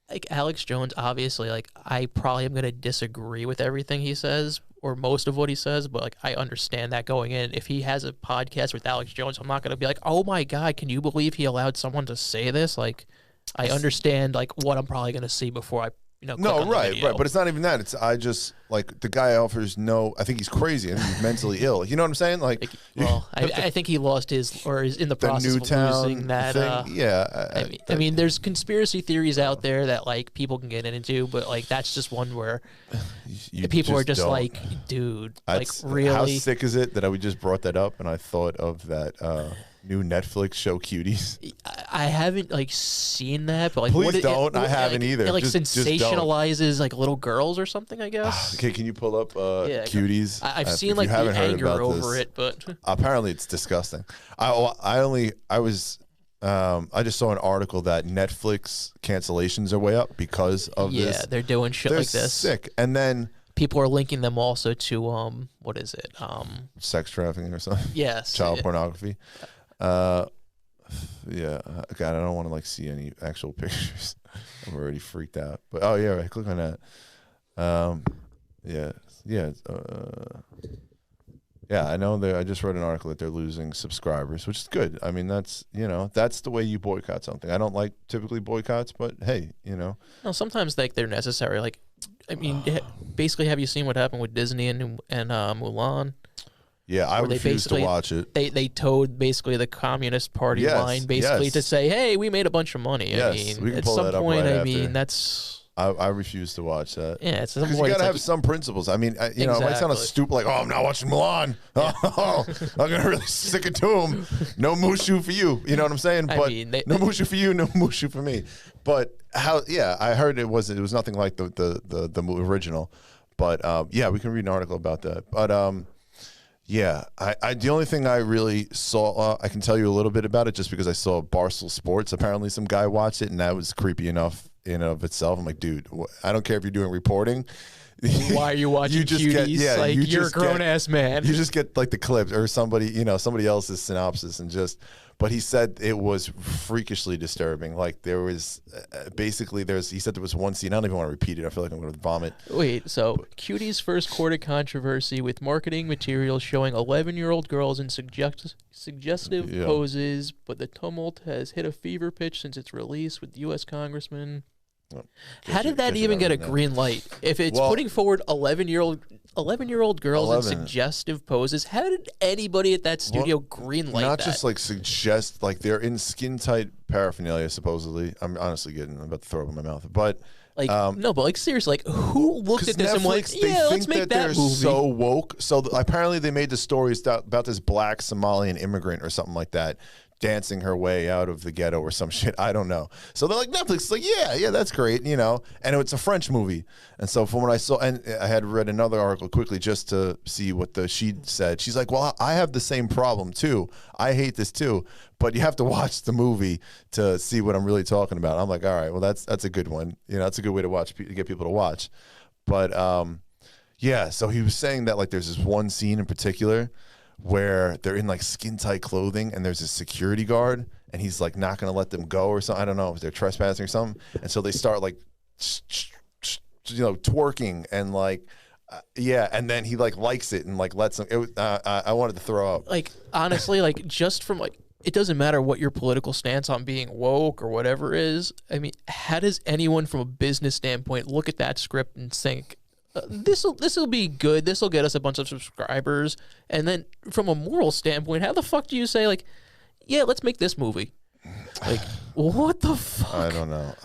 Like Alex Jones, obviously, like I probably am gonna disagree with everything he says or most of what he says, but like I understand that going in. If he has a podcast with Alex Jones, I'm not gonna be like, oh my god, can you believe he allowed someone to say this? Like, I understand like what I'm probably gonna see before I no, right, but it's not even that. It's I just like the guy offers no. I think he's crazy. I think he's mentally ill. You know what I'm saying? Like, I think he lost his or is in the process of losing that. Thing. I mean, there's conspiracy theories out there that like people can get into, but like that's just one where people are just like, dude, like really. How sick is it that we just brought that up and I thought of that new Netflix show, Cuties? I haven't like seen that, but like, please don't. I haven't either. It like sensationalizes like little girls or something, I guess. Okay, can you pull up Cuties? I've seen like the anger over it, but apparently it's disgusting. I just saw an article that Netflix cancellations are way up because of this. Yeah, they're doing shit like this. Sick, and then people are linking them also to what is it? Sex trafficking or something. Yes, child pornography. Yeah, God, I don't want to like see any actual pictures. I'm already freaked out. But right, click on that. I know I just read an article that they're losing subscribers, which is good. I mean, that's the way you boycott something. I don't like typically boycotts, but hey, No, sometimes like they're necessary. Like, I mean, basically, have you seen what happened with Disney and Mulan? Yeah, I refuse to watch it. They towed basically the Communist Party line to say, hey, we made a bunch of money. Yes, I mean, we can at pull some that up point, right I after. mean, that's. I refuse to watch that. Yeah, it's some point. You gotta have some principles. I mean, it might sound stupid, like, I'm not watching Mulan. I'm gonna really stick it to him. No Mushu for you. You know what I'm saying? But no Mushu for you, no Mushu for me. But I heard it was nothing like the original. But we can read an article about that. But the only thing I really saw, I can tell you a little bit about it just because I saw Barstool Sports. Apparently some guy watched it and that was creepy enough in and of itself. I'm like, dude, I don't care if you're doing reporting. Why are you watching Cuties? You're a grown-ass man. You just get like the clips or somebody else's synopsis and just... But he said it was freakishly disturbing. Like there was he said there was one scene. I don't even want to repeat it. I feel like I'm going to vomit. Wait, so Cuties first courted controversy with marketing materials showing 11-year-old girls in suggestive poses, but the tumult has hit a fever pitch since its release with U.S. Congressman. How did that even get a green light? If it's putting forward 11-year-old girls in suggestive poses, how did anybody at that studio green light that? Not just like suggest, like they're in skin tight paraphernalia supposedly. I'm honestly I'm about to throw up in my mouth, but Like no, but like seriously, like who looked at this Netflix, and went, "Yeah, let's make that movie"? So woke. So apparently they made the stories about this black Somalian immigrant or something like that, dancing her way out of the ghetto or some shit. I don't know. So they're like, Netflix is like, yeah, that's great, you know. And it's a French movie. And so from what I saw, and I had read another article quickly just to see what she said. She's like, well, I have the same problem too. I hate this too. But you have to watch the movie to see what I'm really talking about. I'm like, all right, well, that's a good one. You know, that's a good way to get people to watch. But yeah, so he was saying that like there's this one scene in particular where they're in like skin tight clothing and there's a security guard and he's like not going to let them go or something. I don't know if they're trespassing or something. And so they start like, you know, twerking and like, yeah. And then he like likes it and like lets them, I wanted to throw up. Like, honestly, like just from like, it doesn't matter what your political stance on being woke or whatever is. I mean, how does anyone from a business standpoint look at that script and think, this'll be good. This'll get us a bunch of subscribers. And then from a moral standpoint, how the fuck do you say like, yeah, let's make this movie? Like, what the fuck? I don't know.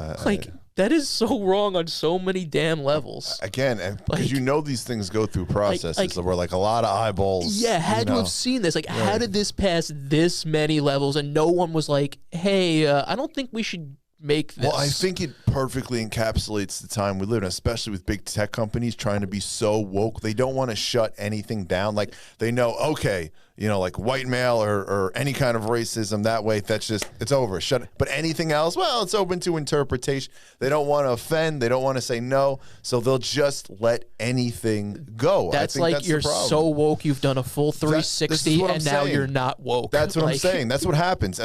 That is so wrong on so many damn levels. Again, because you know these things go through processes where like a lot of eyeballs. Yeah, had to have seen this. Like, how did this pass this many levels and no one was like, hey, I don't think we should make this. Well, I think it perfectly encapsulates the time we live in, especially with big tech companies trying to be so woke. They don't want to shut anything down. Like they know, okay, you know, like white male or any kind of racism that way, that's just, it's over. Shut it. But anything else, well, it's open to interpretation. They don't want to offend. They don't want to say no. So they'll just let anything go. That's like you're so woke, you've done a full 360 and now you're not woke. That's what I'm saying. That's what happens.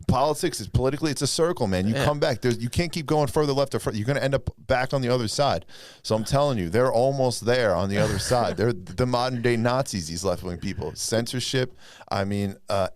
Politics is politically, it's a circle, man. You come back. You can't keep going further left or further. You're going to end up back on the other side. So I'm telling you, they're almost there on the other side. They're the modern day Nazis, these left wing people. Censorship, I mean,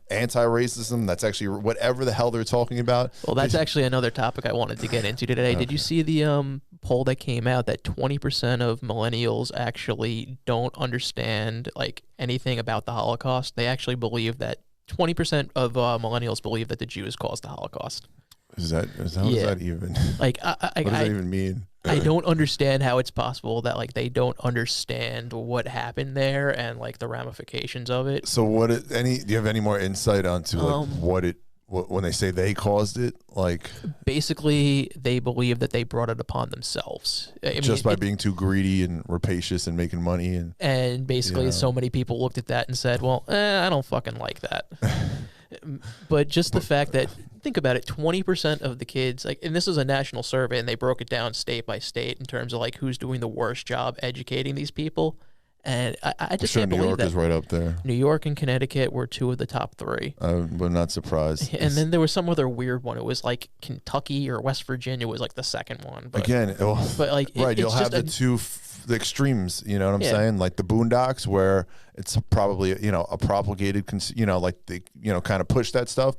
anti-racism, that's actually whatever the hell they're talking about. Well, that's actually another topic I wanted to get into today. Did you see the poll that came out that 20% of millennials actually don't understand like anything about the Holocaust? They actually believe that 20% of millennials believe that the Jews caused the Holocaust. How does that even? Like, what does that even mean? I don't understand how it's possible that like they don't understand what happened there and like the ramifications of it. So do you have any more insight onto like when they say they caused it? Like basically, they believe that they brought it upon themselves. Just by being too greedy and rapacious and making money and basically, so many people looked at that and said, "Well, I don't fucking like that." But just the fact that, think about it, 20% of the kids, like, and this is a national survey, and they broke it down state by state in terms of like who's doing the worst job educating these people. And I just can't believe that. New York is right up there. New York and Connecticut were two of the top three. I'm not surprised. And then there was some other weird one. It was like Kentucky or West Virginia was like the second one. But, again, but like right, you'll have the extremes. You know what I'm saying? Like the Boondocks, where it's probably a propagated, like they kind of push that stuff,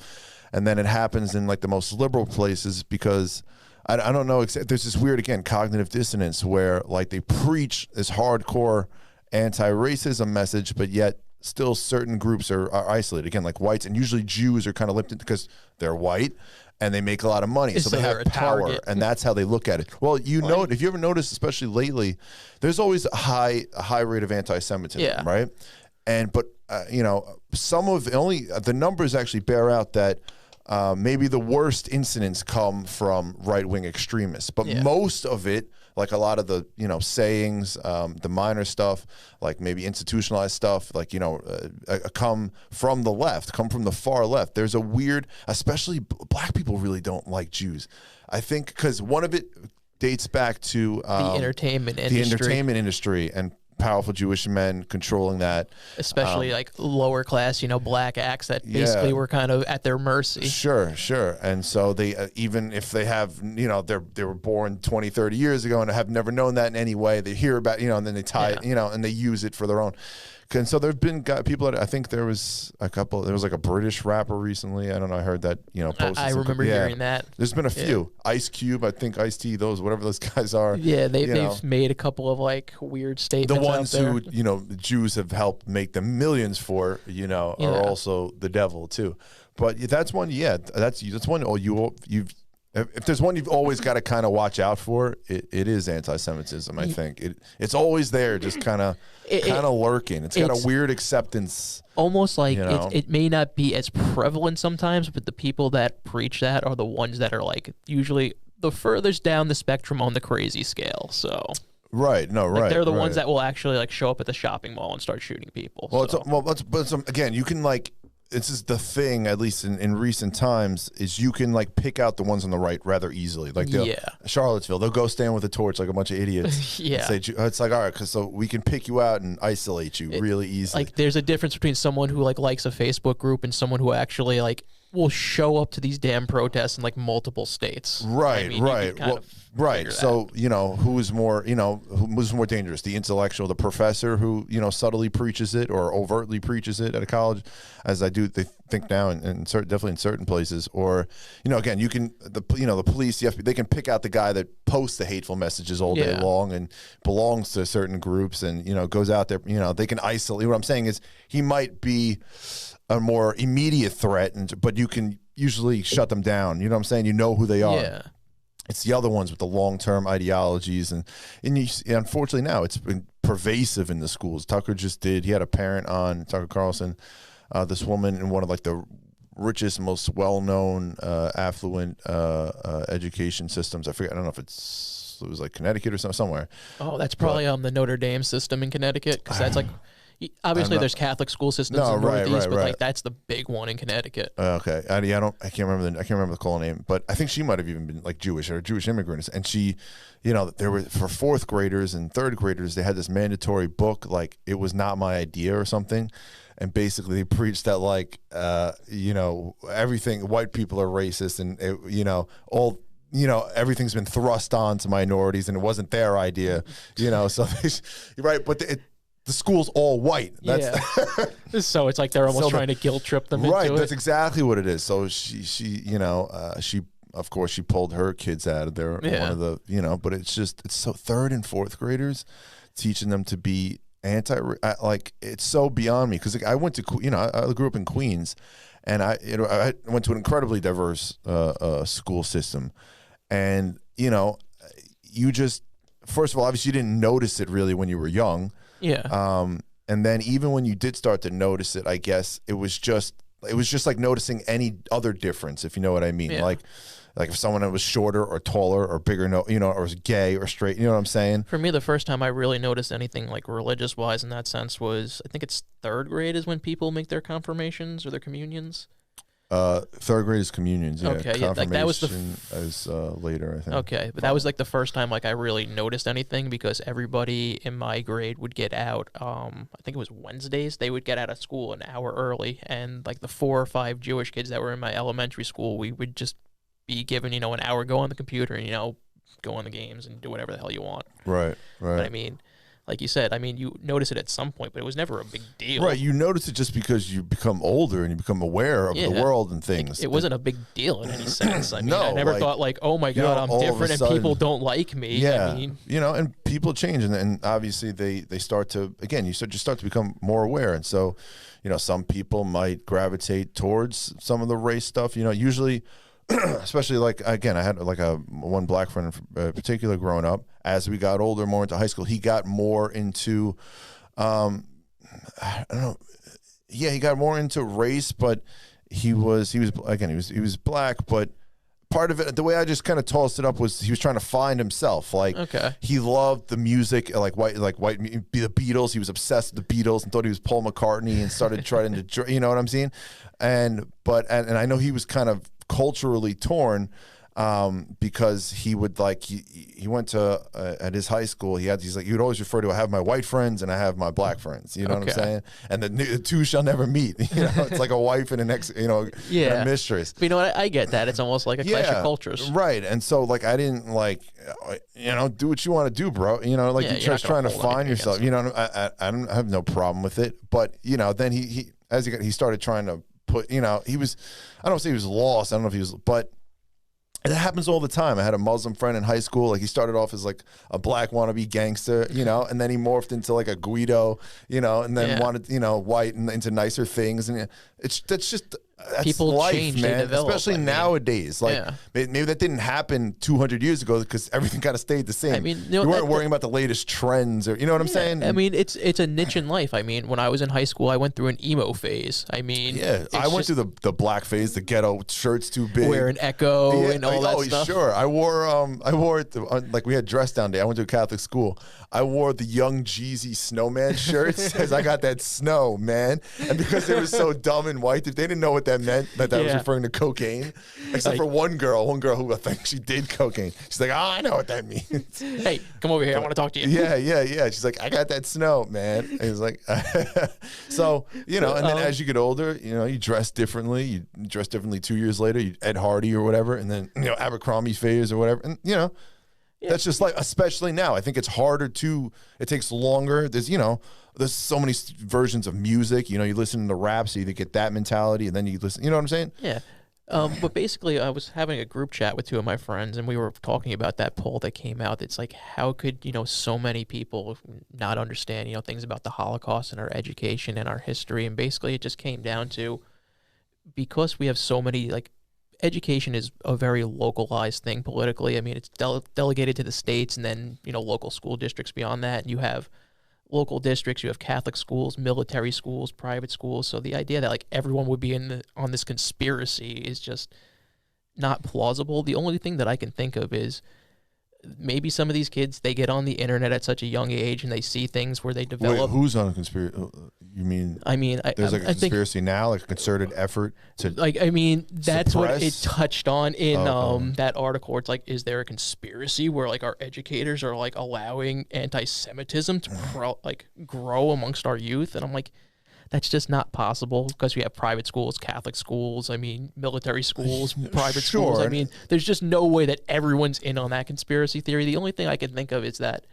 and then it happens in like the most liberal places because. I don't know. There's this weird, again, cognitive dissonance where like they preach this hardcore anti-racism message, but yet still certain groups are isolated. Again, like whites, and usually Jews are kind of limped in because they're white and they make a lot of money, so they have power, and that's how they look at it. Well, if you ever notice, especially lately, there's always a high rate of anti-Semitism, right? But some of the numbers actually bear out that. Maybe the worst incidents come from right-wing extremists, but most of it, like a lot of the sayings, the minor stuff, like maybe institutionalized stuff, like come from the left, come from the far left. There's a weird, especially black people really don't like Jews. I think because one of it dates back to the entertainment industry and powerful Jewish men controlling that, especially like lower class, black acts that basically were kind of at their mercy. Sure. And so they, even if they have, they were born 20, 30 years ago and have never known that in any way, they hear about, and then they tie it, and they use it for their own. And so there've been people that I think there was like a British rapper recently. I don't know. I heard that, posted I remember hearing that. There's been a few. Ice Cube, I think Ice-T, whatever those guys are. Yeah, they've made a couple of like weird statements. The ones who, Jews have helped make them millions for, are also the devil too. But that's one, that's one. if there's one you've always got to kind of watch out for, it is anti-Semitism. I think it's always there, just kind of lurking. It's got a weird acceptance. Almost like it may not be as prevalent sometimes, but the people that preach that are the ones that are like usually the furthest down the spectrum on the crazy scale. So. Right. No. Like right. They're the ones that will actually like show up at the shopping mall and start shooting people. Well, again, you can like. This is the thing, at least in recent times, is you can like pick out the ones on the right rather easily. Like Charlottesville, they'll go stand with a torch like a bunch of idiots. Yeah, say, it's like, all right, because so we can pick you out and isolate you really easily. Like there's a difference between someone who like likes a Facebook group and someone who actually like will show up to these damn protests in like multiple states. Right, right. Right. So, who's more dangerous? The intellectual, the professor who, subtly preaches it or overtly preaches it at a college, as they think now and definitely in certain places, or, again, you can, the police, they can pick out the guy that posts the hateful messages all day long and belongs to certain groups and, goes out there, they can isolate. What I'm saying is he might be a more immediate threat, but you can usually shut them down. You know what I'm saying? You know who they are. Yeah. It's the other ones with the long-term ideologies, and unfortunately now it's been pervasive in the schools. Tucker he had a parent on, Tucker Carlson, this woman in one of like the richest, most well-known, affluent education systems. I don't know if it was like Connecticut or somewhere. Oh, that's probably the Notre Dame system in Connecticut, because that's like. Obviously, there's Catholic school systems in the Northeast, but like that's the big one in Connecticut. Okay, I can't remember the call name, but I think she might have even been like Jewish or Jewish immigrants. And she, there were for fourth graders and third graders, they had this mandatory book, like It Was Not My Idea or something, and basically they preached that like, everything white people are racist and everything's been thrust on to minorities and it wasn't their idea, So right, but the school's all white. So it's like they're almost trying to guilt trip them into it. Right, that's exactly what it is. So she of course she pulled her kids out of there. Yeah. One of the, but it's so third and fourth graders teaching them to be like it's so beyond me, because I went to I grew up in Queens, and I went to an incredibly diverse school system, and you just, first of all, obviously you didn't notice it really when you were young. Yeah. And then even when you did start to notice it, I guess it was just like noticing any other difference, if you know what I mean. Yeah. Like if someone was shorter or taller or bigger, or was gay or straight, you know what I'm saying? For me, the first time I really noticed anything like religious wise in that sense was, I think it's third grade is when people make their confirmations or their communions. Third grade is communions. Yeah. Okay, yeah, like that was as later, I think. Okay, but that was like the first time like I really noticed anything, because everybody in my grade would get out. I think it was Wednesdays. They would get out of school an hour early, and like the 4 or 5 Jewish kids that were in my elementary school, we would just be given an hour, go on the computer and go on the games and do whatever the hell you want. Right. But I mean, like you said, you notice it at some point, but it was never a big deal. Right, you notice it just because you become older and you become aware of the world and things. It wasn't a big deal in any sense. I mean, I never thought like, oh my God, I'm different and people don't like me. Yeah, and people change, and obviously they start to, again, you start to become more aware, and so, some people might gravitate towards some of the race stuff. Usually, especially like, again, I had like one black friend in particular growing up. As we got older, more into high school, he got more into, I don't know. Yeah, he got more into race, but he was black, but part of it, the way I just kind of tossed it up was he was trying to find himself. Like, he loved the music, like white, the Beatles. He was obsessed with the Beatles and thought he was Paul McCartney and started trying to, you know what I'm saying? And I know he was kind of culturally torn, because he would he went to at his high school, he would always refer to, I have my white friends and I have my black friends, you know what I'm saying, and the two shall never meet. It's like a wife and an ex, and a mistress. But what, I get that, it's almost like a clash of cultures, right? And so I didn't do what you want to do, bro. You're just trying to find yourself. I have no problem with it, but then he started trying to put, he was, I don't say he was lost, I don't know if he was, but it happens all the time. I had a Muslim friend in high school. He started off as like a black wannabe gangster, and then he morphed into like a Guido, and then wanted, white and into nicer things. And that's just, That's people life, change, man. they develop. Especially nowadays. Like maybe that didn't happen 200 years ago because everything kind of stayed the same. I mean, you weren't worrying about the latest trends, or you know what I'm saying? I mean, it's a niche in life. I mean, when I was in high school, I went through an emo phase. I mean, I went through the black phase, the ghetto shirts too big, wearing Echo and all that stuff. Sure, I wore it like we had dress down day. I went to a Catholic school. I wore the Young Jeezy snowman shirts because I got that snow, man. And because they were so dumb and white, if they didn't know what that meant, that was referring to cocaine. Except for one girl who I think she did cocaine. She's like, oh, I know what that means. Hey, come over here. I want to talk to you. Yeah. She's like, I got that snow, man. And he's like, so, you know, and then as you get older, you know, you dress differently. You dress differently 2 years later, you Ed Hardy or whatever, and then, you know, Abercrombie phase or whatever. And, you know, that's just like, especially now, I think it's harder it takes longer. There's so many versions of music. You know, you listen to rap, so you get that mentality, and then you listen, you know what I'm saying? Yeah. But basically, I was having a group chat with two of my friends, and we were talking about that poll that came out. It's like, how could, you know, so many people not understand, you know, things about the Holocaust and our education and our history? And basically, it just came down to, because we have so many, like, education is a very localized thing politically. I mean, it's delegated to the states and then, you know, local school districts beyond that. And you have local districts, you have Catholic schools, military schools, private schools. So the idea that like everyone would be on this conspiracy is just not plausible. The only thing that I can think of is maybe some of these kids, they get on the internet at such a young age and they see things where they develop. Wait, who's on a conspiracy? You mean? I mean, there's like a conspiracy now, like a concerted effort to. Like, I mean, that's suppress? what it touched on in that article. It's like, is there a conspiracy where like our educators are like allowing anti-Semitism to grow amongst our youth? And I'm like, that's just not possible because we have private schools, Catholic schools, I mean, military schools, private schools. I mean, there's just no way that everyone's in on that conspiracy theory. The only thing I can think of is that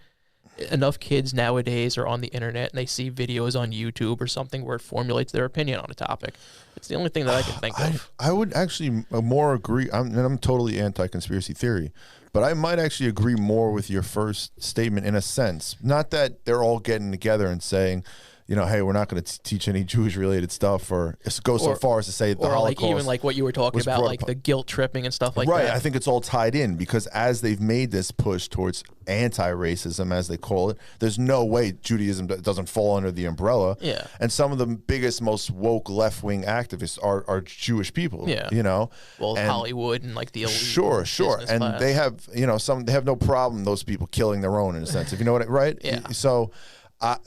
enough kids nowadays are on the internet and they see videos on YouTube or something where it formulates their opinion on a topic. It's the only thing that I can think of. I would actually more agree. I'm totally anti-conspiracy theory, but I might actually agree more with your first statement in a sense. Not that they're all getting together and saying, you know, hey, we're not going to teach any Jewish-related stuff, or go so far as to say the Holocaust, like even like what you were talking about, like the guilt tripping and stuff like that. Right. I think it's all tied in because as they've made this push towards anti-racism, as they call it, there's no way Judaism doesn't fall under the umbrella. Yeah. And some of the biggest, most woke left-wing activists are Jewish people. Yeah. You know. Well, Hollywood and like the elite. Sure. And class. they have, you know, they have no problem, those people killing their own in a sense, if you know what right? Yeah. So.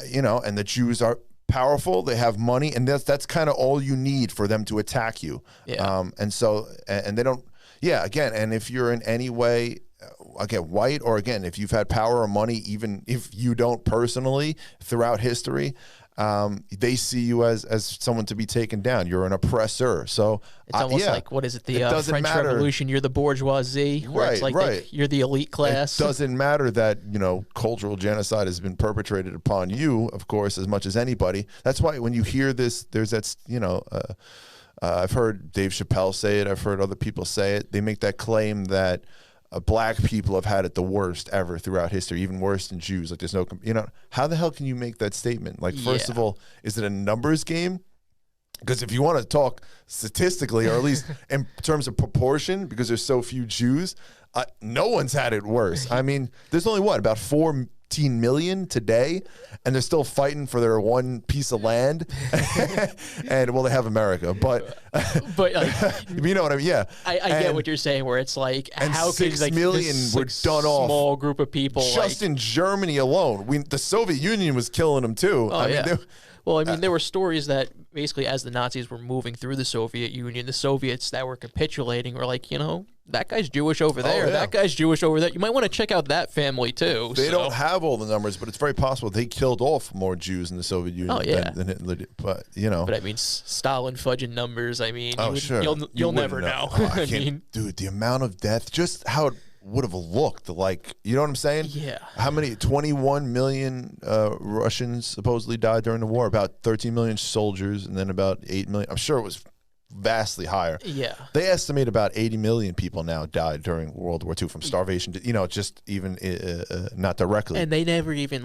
You know, and the Jews are powerful. They have money, and that's kind of all you need for them to attack you. Yeah. And so, and they don't. Yeah. Again, and if you're in any way, again, white, or again, if you've had power or money, even if you don't personally throughout history, they see you as someone to be taken down. You're an oppressor. So it's almost like, what is it? The French Revolution. You're the bourgeoisie. Where it's like you're the elite class. It doesn't matter that, you know, cultural genocide has been perpetrated upon you, of course, as much as anybody. That's why when you hear this, there's that, you know, I've heard Dave Chappelle say it. I've heard other people say it. They make that claim that black people have had it the worst ever throughout history, even worse than Jews. Like there's no, you know, how the hell can you make that statement? Like, first of all, is it a numbers game? Because if you want to talk statistically, or at least in terms of proportion, because there's so few Jews, no one's had it worse. I mean, there's only about 14 million today, and they're still fighting for their one piece of land. And well, they have America, but like, you know what I mean? Yeah, I get what you're saying. Where it's like, how 6 could like million this, were like, done off. Small group of people, just in Germany alone. The Soviet Union was killing them too. Oh, I mean, well, I mean, there were stories that basically, as the Nazis were moving through the Soviet Union, the Soviets that were capitulating were like, you know, that guy's Jewish over there. That guy's Jewish over there. You might want to check out that family too. They don't have all the numbers, but it's very possible they killed off more Jews in the Soviet Union than Hitler did. But, you know. But I mean, Stalin fudging numbers. I mean, sure. You'll never know. I mean, dude, the amount of death, just how it would have looked like, you know what I'm saying? Yeah. How many? 21 million Russians supposedly died during the war. About 13 million soldiers, and then about 8 million. I'm sure it was vastly higher. Yeah. They estimate about 80 million people now died during World War II from starvation, just even not directly. And they never even,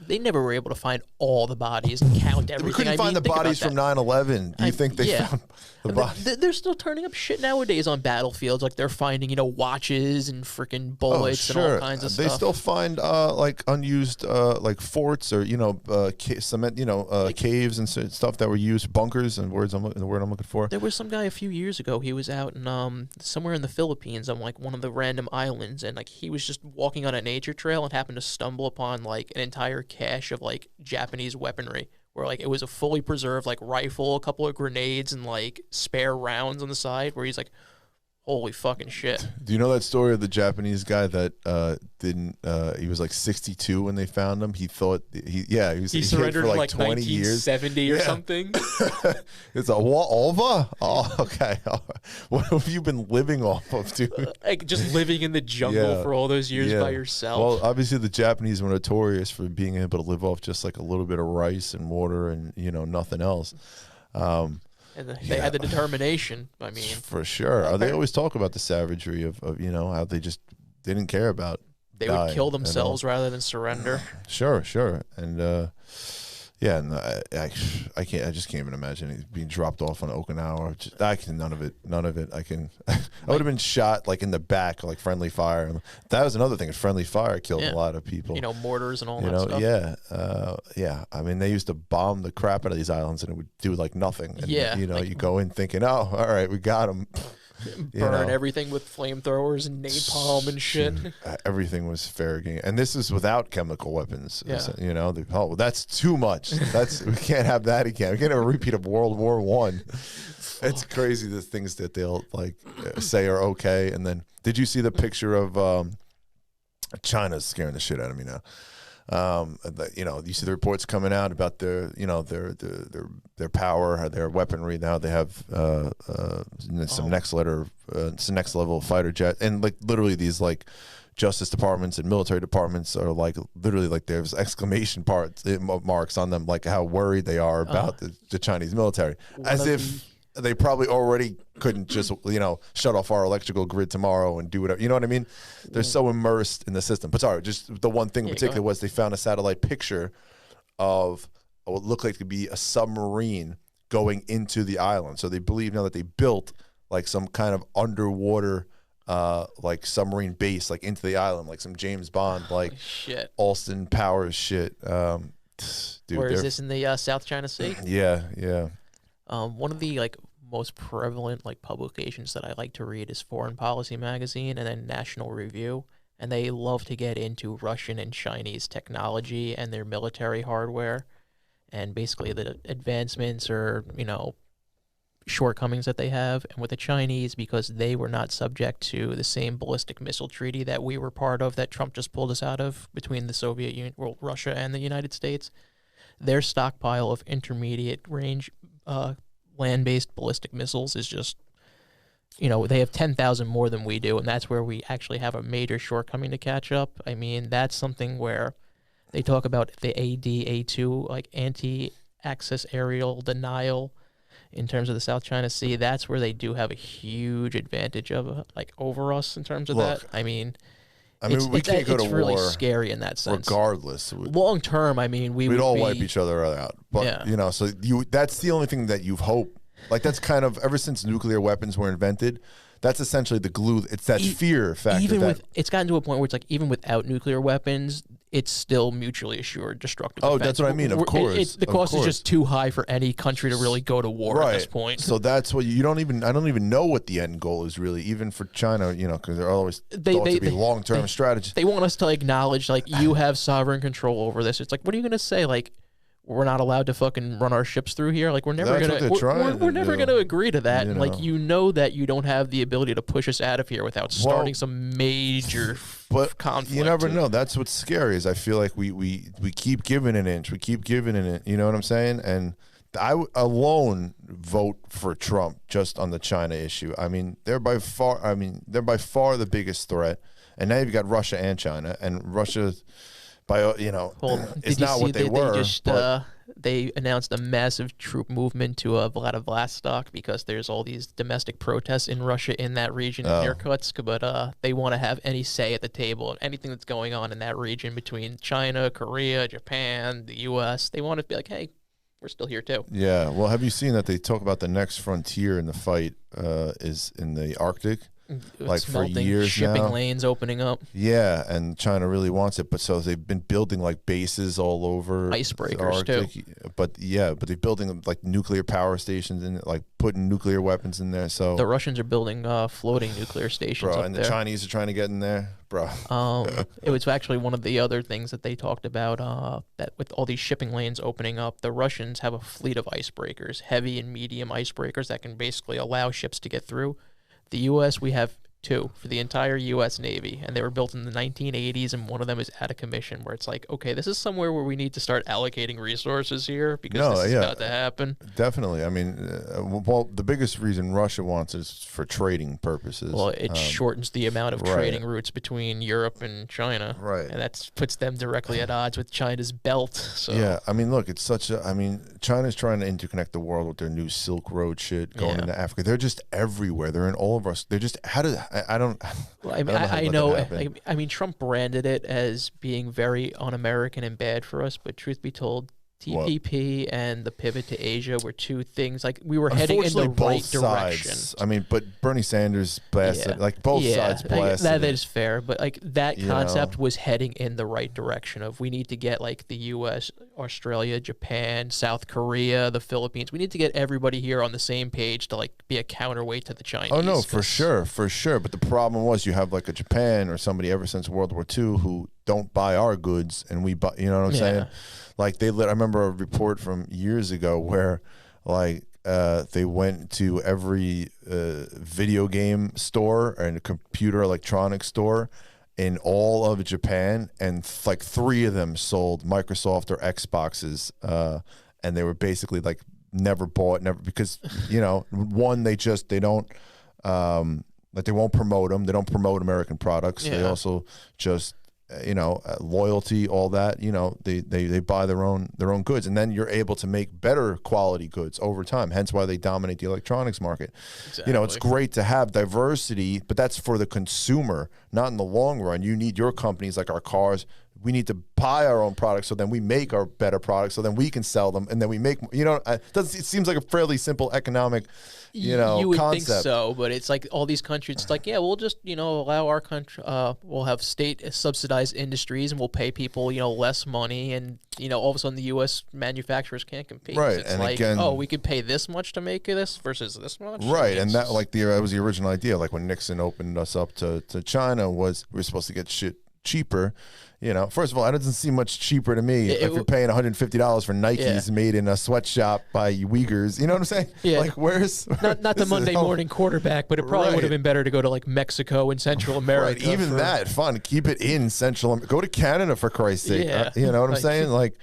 they never were able to find all the bodies and count everything. We couldn't find the bodies from 9/11. Do you think they found the bodies? They're still turning up shit nowadays on battlefields. Like, they're finding, watches and freaking bullets and all kinds of stuff. They still find, unused, forts or, cement, caves and stuff that were used, bunkers, and the word I'm looking for. There was some guy a few years ago. He was out in somewhere in the Philippines on one of the random islands, and he was just walking on a nature trail and happened to stumble upon an entire cache of Japanese weaponry, where it was a fully preserved rifle, a couple of grenades, and spare rounds on the side. Where he's like, holy fucking shit. Do you know that story of the Japanese guy that he was 62 when they found him? He thought he surrendered for in 20 years. 1970 or something. It's a what, Alva? Oh, okay. What have you been living off of, dude? Just living in the jungle for all those years by yourself. Well, obviously the Japanese were notorious for being able to live off just a little bit of rice and water and nothing else. And they had the determination. I mean, for sure. They always talk about the savagery of how they didn't care about. They would kill themselves rather than surrender. Sure. And I can't. I just can't even imagine it being dropped off on Okinawa. None of it. I would have been shot in the back, friendly fire. That was another thing. Friendly fire killed a lot of people. Mortars and all that stuff. Yeah. I mean, they used to bomb the crap out of these islands, and it would do nothing. And, you go in thinking, oh, all right, we got them. Burn everything with flamethrowers and napalm and shit. Everything was fair game, and this is without chemical weapons. That's too much. We can't have that again. We can't have a repeat of World War I. It's crazy the things that they'll say are okay, and then did you see the picture of China's scaring the shit out of me now? You see the reports coming out about their power, their weaponry. Now they have some next level fighter jet, and literally these Justice departments and military departments are literally there's exclamation marks on them, how worried they are about the Chinese military, as if they probably already couldn't just shut off our electrical grid tomorrow and do whatever. You know what I mean? They're so immersed in the system. But sorry, just the one thing in particular was they found a satellite picture of what looked like to be a submarine going into the island. So they believe now that they built some kind of underwater submarine base into the island, some James Bond shit. Austin Powers shit. Dude, where is this, in the South China Sea? Yeah. One of the most prevalent publications that I like to read is Foreign Policy Magazine and then National Review, and they love to get into Russian and Chinese technology and their military hardware, and basically the advancements or shortcomings that they have. And with the Chinese, because they were not subject to the same ballistic missile treaty that we were part of, that Trump just pulled us out of, between the Soviet Union, Russia, and the United States, their stockpile of intermediate range land-based ballistic missiles is just, they have 10,000 more than we do, and that's where we actually have a major shortcoming to catch up. I mean, that's something where they talk about the ADA2, anti-access aerial denial, in terms of the South China Sea. That's where they do have a huge advantage of over us in terms of that. I mean, we can't go to war. It's really scary in that sense. Regardless, long term, I mean, we'd all wipe each other out. But so that's the only thing that you've hoped. That's kind of ever since nuclear weapons were invented. That's essentially the glue. It's that fear factor. It's gotten to a point where it's even without nuclear weapons, it's still mutually assured destructive defense. That's what I mean. Of course, the cost is just too high for any country to really go to war at this point. So that's what I don't even know what the end goal is really, even for China. Because they're always thought to be long-term strategy. They want us to acknowledge you have sovereign control over this. It's what are you going to say? We're not allowed to fucking run our ships through here. We're never gonna agree to that. And that you don't have the ability to push us out of here without starting some major conflict. You never know. That's what's scary. Is I feel like we keep giving an inch. We keep giving an inch. You know what I'm saying? And I alone vote for Trump just on the China issue. I mean, they're by far the biggest threat. And now you've got Russia and China, and Russia by it's not what they were. They announced a massive troop movement to Vladivostok because there's all these domestic protests in Russia in that region in Irkutsk, but they want to have any say at the table and anything that's going on in that region between China, Korea, Japan, the U.S. They want to be like, hey, we're still here too. Yeah. Well, have you seen that they talk about the next frontier in the fight is in the Arctic? Like for years shipping now. Lanes opening up. Yeah, and China really wants it, but so they've been building like bases all over icebreakers too. But they're building like nuclear power stations and like putting nuclear weapons in there. So the Russians are building floating nuclear stations, bro, and the Chinese are trying to get in there, bro. It was actually one of the other things that they talked about. That with all these shipping lanes opening up, the Russians have a fleet of icebreakers, heavy and medium icebreakers that can basically allow ships to get through. The U.S., we have 2 for the entire U.S. Navy, and they were built in the 1980s, and one of them is out of commission, where it's like, okay, this is somewhere where we need to start allocating resources here because this is about to happen. Definitely. I mean, well, the biggest reason Russia wants is for trading purposes. Well, it shortens the amount of trading routes between Europe and China. Right. And that puts them directly at odds with China's belt. So. Yeah. I mean, look, it's such a, I mean, China's trying to interconnect the world with their new Silk Road shit going into Africa. They're just everywhere. They're in all of us. They're just, I don't. Well, I know. I mean, Trump branded it as being very un-American and bad for us, but truth be told, TPP and the pivot to Asia were 2 things. Like we were heading in the right direction. I mean, but Bernie Sanders blasted like both sides blasted. That is fair, but like that concept was heading in the right direction. Of we need to get like the U.S., Australia, Japan, South Korea, the Philippines. We need to get everybody here on the same page to like be a counterweight to the Chinese. Oh no, for sure. But the problem was you have like a Japan or somebody ever since World War II who don't buy our goods and we buy. You know what I'm saying? Like I remember a report from years ago where like they went to every video game store and a computer electronics store in all of Japan, and like 3 of them sold Microsoft or Xboxes, and they were basically like never because one they don't like they won't promote them. They don't promote American products. They also just loyalty, all that, they buy their own goods, and then you're able to make better quality goods over time, hence why they dominate the electronics market. Exactly. It's great to have diversity, but that's for the consumer, not in the long run. You need your companies, like our cars, we need to buy our own products, so then we make our better products, so then we can sell them, and then we make, it seems like a fairly simple economic you would concept. Think so, but it's like all these countries, it's like, we'll just, allow our country, we'll have state subsidized industries, and we'll pay people, less money, and, all of a sudden the U.S. manufacturers can't compete. Right. It's and like, again, we could pay this much to make this versus this much. Right. And that was the original idea. Like when Nixon opened us up to China, was we were supposed to get shit cheaper. First of all, it doesn't seem much cheaper to me if you're paying $150 for Nikes made in a sweatshop by Uyghurs. You know what I'm saying? Yeah. Like, where's not the Monday morning quarterback, but it probably would have been better to go to like Mexico and Central America. Right. Even that, fun. Keep it in Central America. Go to Canada for Christ's sake. Yeah. You know what I'm saying? Like,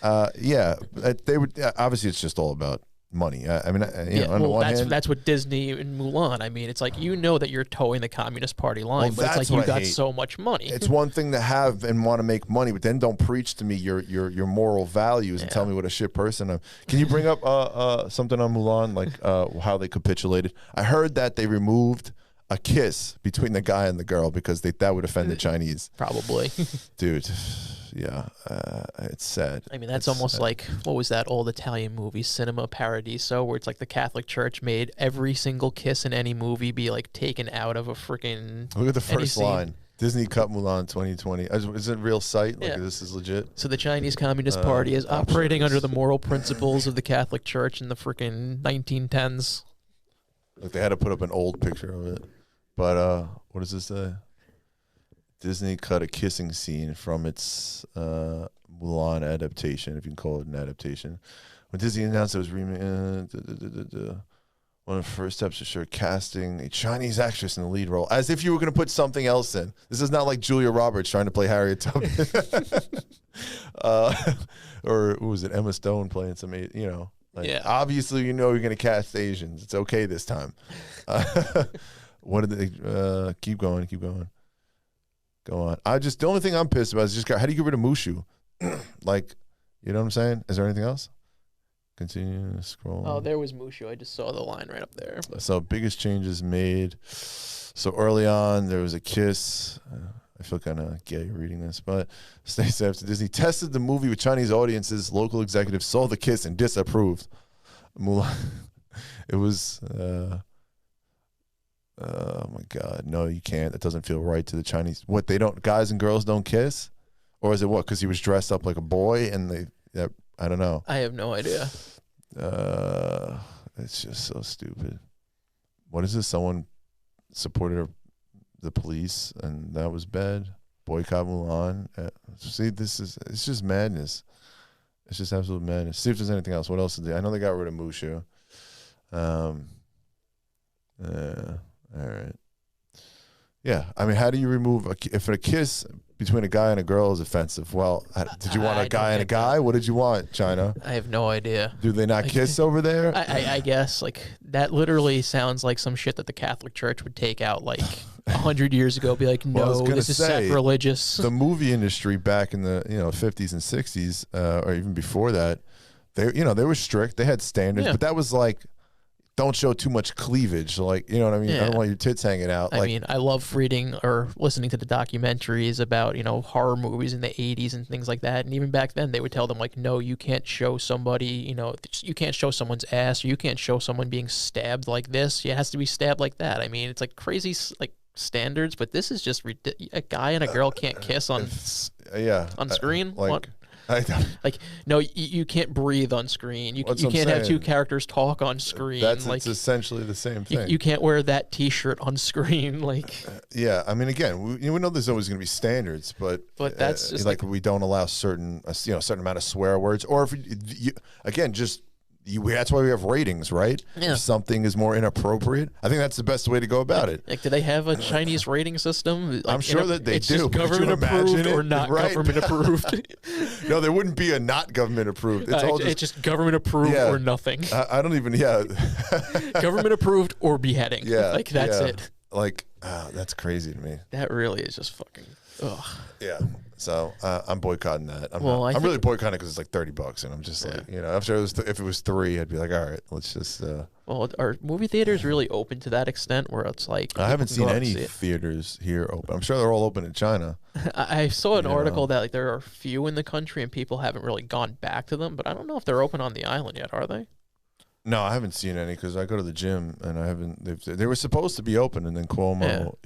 they would. Obviously, it's just all about money. On the one hand, that's what Disney and Mulan. I mean, it's like that you're towing the Communist Party line, but it's like you got so much money. It's one thing to have and want to make money, but then don't preach to me your moral values and tell me what a shit person I'm. Can you bring up something on Mulan, like how they capitulated? I heard that they removed a kiss between the guy and the girl because that would offend the Chinese. Probably, dude. Yeah, it's sad. I mean, that's almost like, what was that old Italian movie, Cinema Paradiso, where it's like the Catholic Church made every single kiss in any movie be like taken out of a freaking. Look at the first line. Disney cut Mulan 2020. Is it a real site? Like this is legit? So the Chinese Communist Party is operating under the moral principles of the Catholic Church in the freaking 1910s. Look, they had to put up an old picture of it. But what does this say? Disney cut a kissing scene from its Mulan adaptation, if you can call it an adaptation. When Disney announced it was one of the first steps to start casting a Chinese actress in the lead role, as if you were going to put something else in. This is not like Julia Roberts trying to play Harriet Tubman, or who was it? Emma Stone playing some, obviously you're going to cast Asians. It's okay this time. What did they keep going? go on. The only thing I'm pissed about is how do you get rid of Mushu? Like, you know what I'm saying? Is there anything else? Continue to scroll. Oh, there was Mushu. I just saw the line right up there. So biggest changes made. So early on, there was a kiss. I feel kind of gay reading this, but Stacey after Disney tested the movie with Chinese audiences. Local executives saw the kiss and disapproved. Mulan. It was. Oh my God! No, you can't. That doesn't feel right to the Chinese. What, they don't? Guys and girls don't kiss, or is it what? Because he was dressed up like a boy, and I don't know. I have no idea. It's just so stupid. What is this? Someone supported the police, and that was bad. Boycott Mulan. See, it's just madness. It's just absolute madness. See if there's anything else. What else did they? I know they got rid of Mushu. All right. Yeah, I mean, how do you remove if a kiss between a guy and a girl is offensive? Well, did you want a guy and a guy? What did you want, China? I have no idea. Do they not kiss over there? I guess that literally sounds like some shit that the Catholic Church would take out 100 years ago. Be like, no, this is sacrilegious. The movie industry back in the 50s and 60s, or even before that, they were strict. They had standards, but that was like, don't show too much cleavage. Like, you know what I mean? Yeah. I don't want your tits hanging out. I mean, I love reading or listening to the documentaries about, horror movies in the 80s and things like that. And even back then, they would tell them, no, you can't show somebody, you can't show someone's ass, or you can't show someone being stabbed like this. It has to be stabbed like that. I mean, it's crazy, standards, but this is just a guy and a girl can't kiss on screen. What? No, you can't breathe on screen. You can't have two characters talk on screen. It's essentially the same thing. You can't wear that T-shirt on screen. Yeah, I mean, again, we know there's always going to be standards, but that's just we don't allow certain amount of swear words, or that's why we have ratings, right? Yeah. If something is more inappropriate, I think that's the best way to go about it. Do they have a Chinese rating system? I'm sure that they do. It's just government approved or not government approved. No, there wouldn't be a not government approved. It's just government approved or nothing. I don't even. Government approved or beheading. Yeah, that's it. That's crazy to me. That really is just fucking. Ugh. Yeah. So I'm boycotting that. I'm really boycotting it because it's $30, and I'm just after if it was $3, I'd be like, all right, let's just. Well, are movie theaters really open to that extent where it's I haven't seen any theaters here open. I'm sure they're all open in China. I saw an article that there are few in the country and people haven't really gone back to them, but I don't know if they're open on the island yet, are they? No, I haven't seen any because I go to the gym and I haven't. They were supposed to be open, and then Cuomo,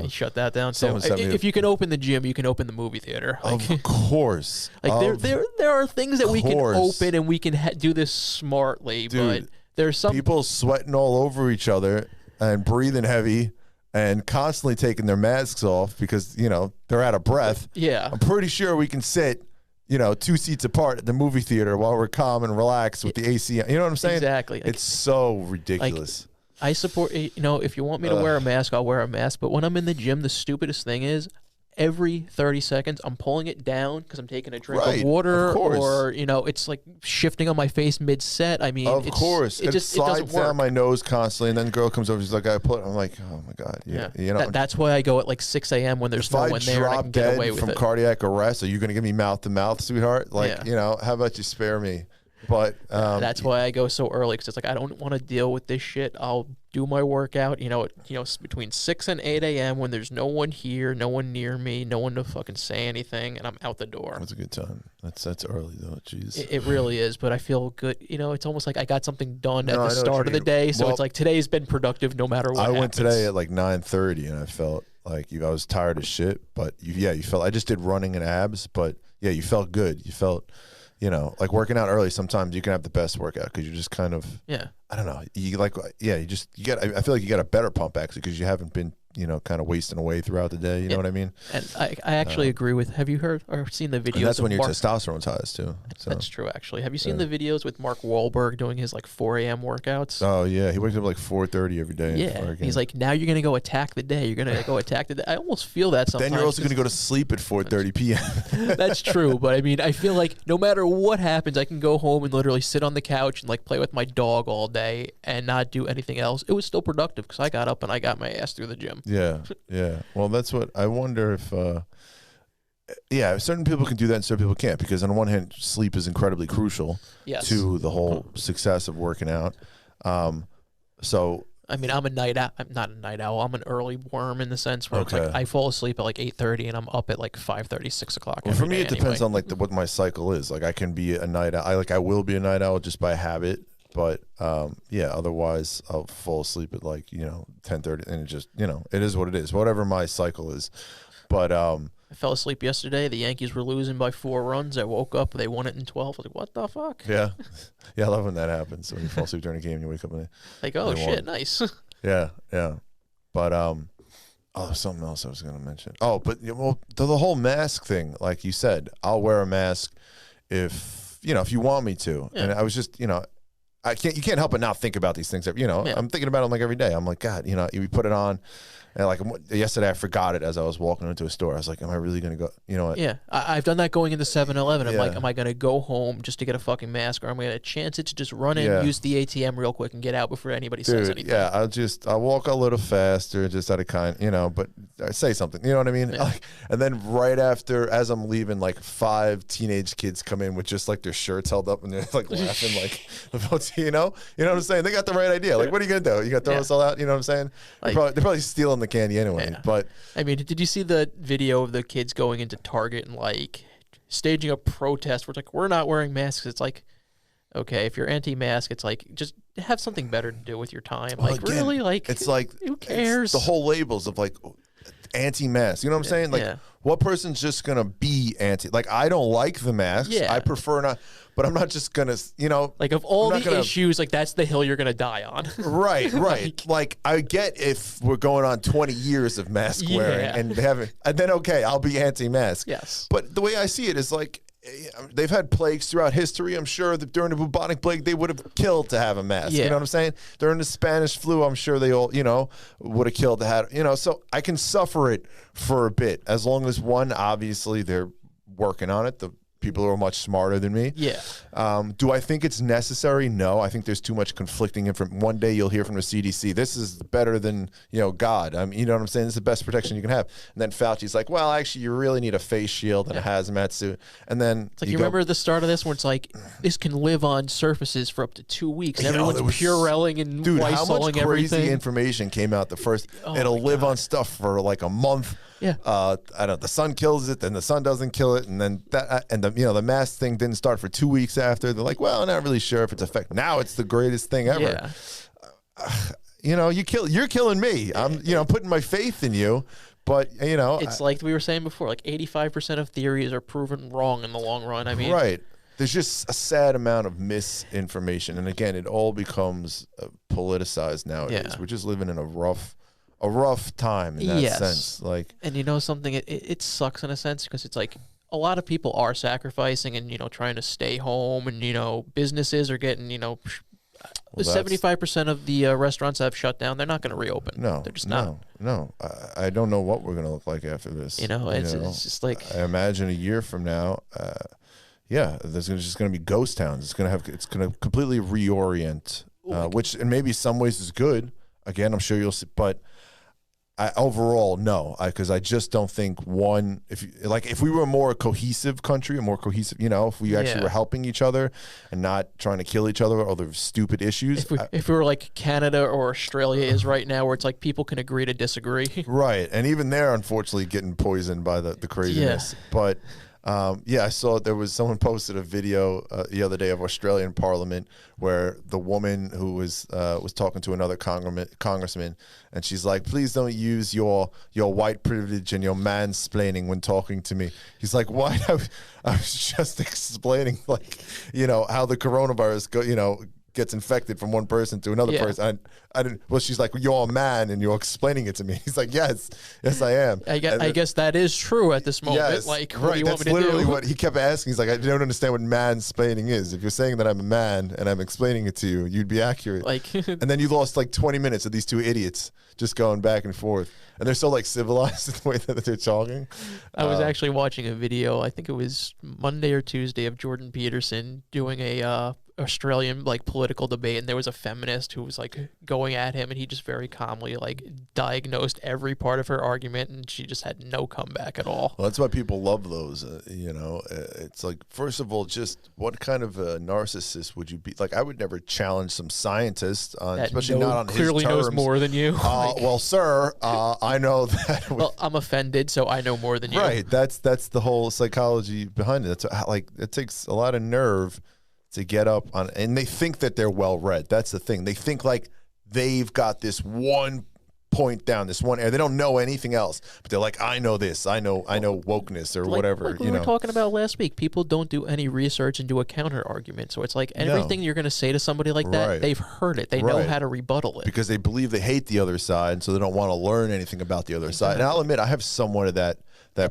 he shut that down too. If you can open the gym, you can open the movie theater. Of course, there are things that we can open and we can do this smartly. Dude, but there's some people sweating all over each other and breathing heavy and constantly taking their masks off because they're out of breath. Yeah, I'm pretty sure we can sit 2 seats apart at the movie theater while we're calm and relaxed with the AC. You know what I'm saying? Exactly. It's so ridiculous. I support, if you want me to wear a mask, I'll wear a mask. But when I'm in the gym, the stupidest thing is every 30 seconds, I'm pulling it down because I'm taking a drink of water, or it's shifting on my face mid-set. I mean, of course, it slides down my nose constantly, and then the girl comes over, she's like, "I put." I'm like, "Oh my god, that's why I go at 6 a.m. when there's no one there and I can get away with it." From cardiac arrest, are you going to give me mouth to mouth, sweetheart? How about you spare me? But that's why I go so early, because it's I don't want to deal with this shit. I'll do my workout, between 6 and 8 a.m. when there's no one here, no one near me, no one to fucking say anything, and I'm out the door. That's a good time. That's early though. Jeez. It really is, but I feel good. It's almost like I got something done at the start of the day, so it's today's been productive no matter what. I went today at 9:30, and I felt I was tired as shit. But you felt. I just did running and abs, but you felt good. You felt. Working out early, sometimes you can have the best workout because you're just kind of, I don't know. You get, I feel like you got a better pump actually because you haven't been, kind of wasting away throughout the day. You know what I mean? And I actually agree with, have you heard or seen the videos? And that's when your testosterone's highest too. So. That's true actually. Have you seen the videos with Mark Wahlberg doing his 4 a.m. workouts? Oh yeah. He wakes up 4:30 every day. Yeah. He's now you're going to go attack the day. You're going to go attack the day. I almost feel that sometimes. Then you're also going to go to sleep at 4:30 p.m. That's true. But I mean, I feel like no matter what happens, I can go home and literally sit on the couch and play with my dog all day and not do anything else. It was still productive because I got up and I got my ass through the gym. Yeah, yeah. Well, that's what I wonder if. Yeah, certain people can do that and certain people can't, because on one hand, sleep is incredibly crucial to the whole success of working out. So I mean, I'm a night owl. I'm not a night owl. I'm an early worm in the sense where it's like I fall asleep at like 8:30 and I'm up at like 5:30, 6 o'clock. Well, for me, it depends on like what my cycle is. Like I can be a night owl. I will be a night owl just by habit. But yeah, otherwise I'll fall asleep at like 10:30, and it just it is what it is. Whatever my cycle is. But I fell asleep yesterday. The Yankees were losing by 4 runs. I woke up. They won it in 12. I was like, what the fuck? Yeah. Yeah, I love when that happens. When you fall asleep during a game and you wake up and like, oh, shit, nice. Yeah, yeah. But, something else I was going to mention. Oh, but, well, the whole mask thing, like you said, I'll wear a mask if you want me to. Yeah. And I was just, you can't help but not think about these things. I'm thinking about them like every day. I'm like, God, you put it on. And like yesterday, I forgot it as I was walking into a store. I was like, am I really going to go? You know what? Yeah, I've done that going into 7-Eleven. I'm like, am I going to go home just to get a fucking mask, or am I going to chance it to just run in, use the ATM real quick, and get out before anybody says anything? Yeah, I'll walk a little faster, just out of but I say something. You know what I mean? Yeah. And then right after, as I'm leaving, like 5 teenage kids come in with just like their shirts held up and they're like laughing, like, you know what I'm saying? They got the right idea. Like, what are you going to do? You got to throw us all out? You know what I'm saying? Like, they're probably stealing the candy anyway. Yeah. But I mean, did you see the video of the kids going into Target and like staging a protest where it's like, we're not wearing masks? It's like, okay, if you're anti-mask, it's like, just have something better to do with your time. Well, like, again, really, like, it's like, who cares? The whole labels of like anti-mask. You know what I'm saying? Like, what person's just gonna be anti? Like, I don't like the masks. Yeah. I prefer not. But I'm not just gonna, like, of all the issues, like, that's the hill you're gonna die on. Right, right. like, I get if we're going on 20 years of mask wearing and they haven't, and then okay, I'll be anti-mask. Yes. But the way I see it is like, they've had plagues throughout history. I'm sure that during the bubonic plague, they would have killed to have a mask. Yeah. You know what I'm saying? During the Spanish flu, I'm sure they all, would have killed to have, so I can suffer it for a bit, as long as obviously they're working on it. The people who are much smarter than me. Yeah. Do I think it's necessary? No. I think there's too much conflicting information. One day you'll hear from the CDC, this is better than, God. You know what I'm saying? This is the best protection you can have. And then Fauci's like, well, actually, you really need a face shield and a hazmat suit. And then it's like, you remember the start of this where it's like, this can live on surfaces for up to 2 weeks. And everyone's Purelling and Lysoling how much crazy everything. Information came out the first. It'll live on stuff for like a month. Yeah. I don't know. The sun kills it, then the sun doesn't kill it, and then that, and the mask thing didn't start for 2 weeks after. They're like, well, I'm not really sure if it's effective. Now it's the greatest thing ever. Yeah. You're killing me. I'm putting my faith in you, but it's like we were saying before. Like 85% of theories are proven wrong in the long run. I mean, right. There's just a sad amount of misinformation, and again, it all becomes politicized nowadays. Yeah. We're just living in a rough time in that sense. Like, and something, it sucks in a sense, because it's like a lot of people are sacrificing and trying to stay home, and businesses are getting 75% of the restaurants have shut down. They're not going to reopen. No, they're just not. No, I don't know what we're going to look like after this. It's just like, I imagine a year from now. There's just going to be ghost towns. It's going to completely reorient, which in maybe some ways is good. Again, I'm sure you'll see, but overall, no, because I just don't think if we were a more cohesive country, if we actually were helping each other and not trying to kill each other or other stupid issues. If we were like Canada or Australia is right now, where it's like people can agree to disagree. Right, and even they're unfortunately getting poisoned by the craziness. Yeah. But I saw there was someone posted a video the other day of Australian Parliament where the woman who was talking to another congressman, and she's like, "Please don't use your white privilege and your mansplaining when talking to me." He's like, "Why? I was just explaining how the coronavirus gets infected from one person to another person." I didn't. Well, she's like, "You're a man and you're explaining it to me." He's like, yes, I am. I guess that is true at this moment. Yes, like, what do you want me to do? That's literally what he kept asking. He's like, I don't understand what mansplaining is. If you're saying that I'm a man and I'm explaining it to you, you'd be accurate. And then you lost like 20 minutes of these two idiots just going back and forth, and they're so like civilized in the way that they're talking. I was actually watching a video. I think it was Monday or Tuesday of Jordan Peterson doing a Australian like political debate, and there was a feminist who was like going at him, and he just very calmly like diagnosed every part of her argument, and she just had no comeback at all. Well, that's why people love those. It's like, first of all, just what kind of a narcissist would you be? Like, I would never challenge some scientist on, especially not on his terms. Clearly knows more than you. Well, sir, I know that. Well, I'm offended, so I know more than you. Right. That's the whole psychology behind it. That's like, it takes a lot of nerve to get up on, and they think that they're well read. That's the thing. They think like they've got this one point down, this one area. They don't know anything else, but they're like, I know this. I know wokeness or whatever. Like we were talking about last week. People don't do any research and do a counter argument. So it's like everything you're going to say to somebody like that, they've heard it. They know how to rebuttal it because they believe they hate the other side, so they don't want to learn anything about the other side. And I'll admit, I have somewhat of that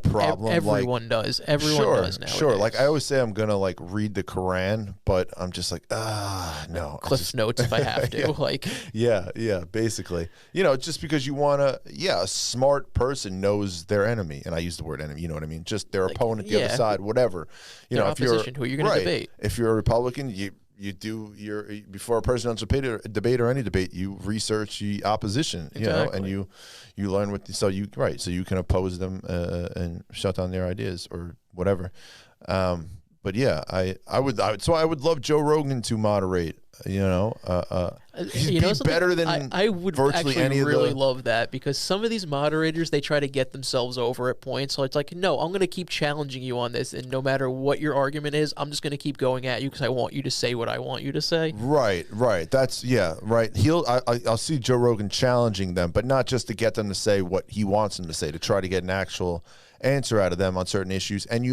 problem. Everyone does. Everyone does nowadays. Sure. Like, I always say I'm gonna like read the Quran, but I'm just like, no. Cliff notes if I have to. Yeah, basically. Just because you wanna, a smart person knows their enemy, and I use the word enemy, you know what I mean? Just their opponent, the other side, whatever. Their opposition, who you're gonna debate. If you're a Republican, you do before a presidential debate or any debate, you research the opposition, and you learn so you can oppose them and shut down their ideas or whatever. But yeah, I would love Joe Rogan to moderate. He'd be better than I would virtually actually any really of the... love that, because some of these moderators, they try to get themselves over at points. So it's like, no, I'm going to keep challenging you on this, and no matter what your argument is, I'm just going to keep going at you because I want you to say what I want you to say. Right. That's right. I'll see Joe Rogan challenging them, but not just to get them to say what he wants them to say, to try to get an actual answer out of them on certain issues. And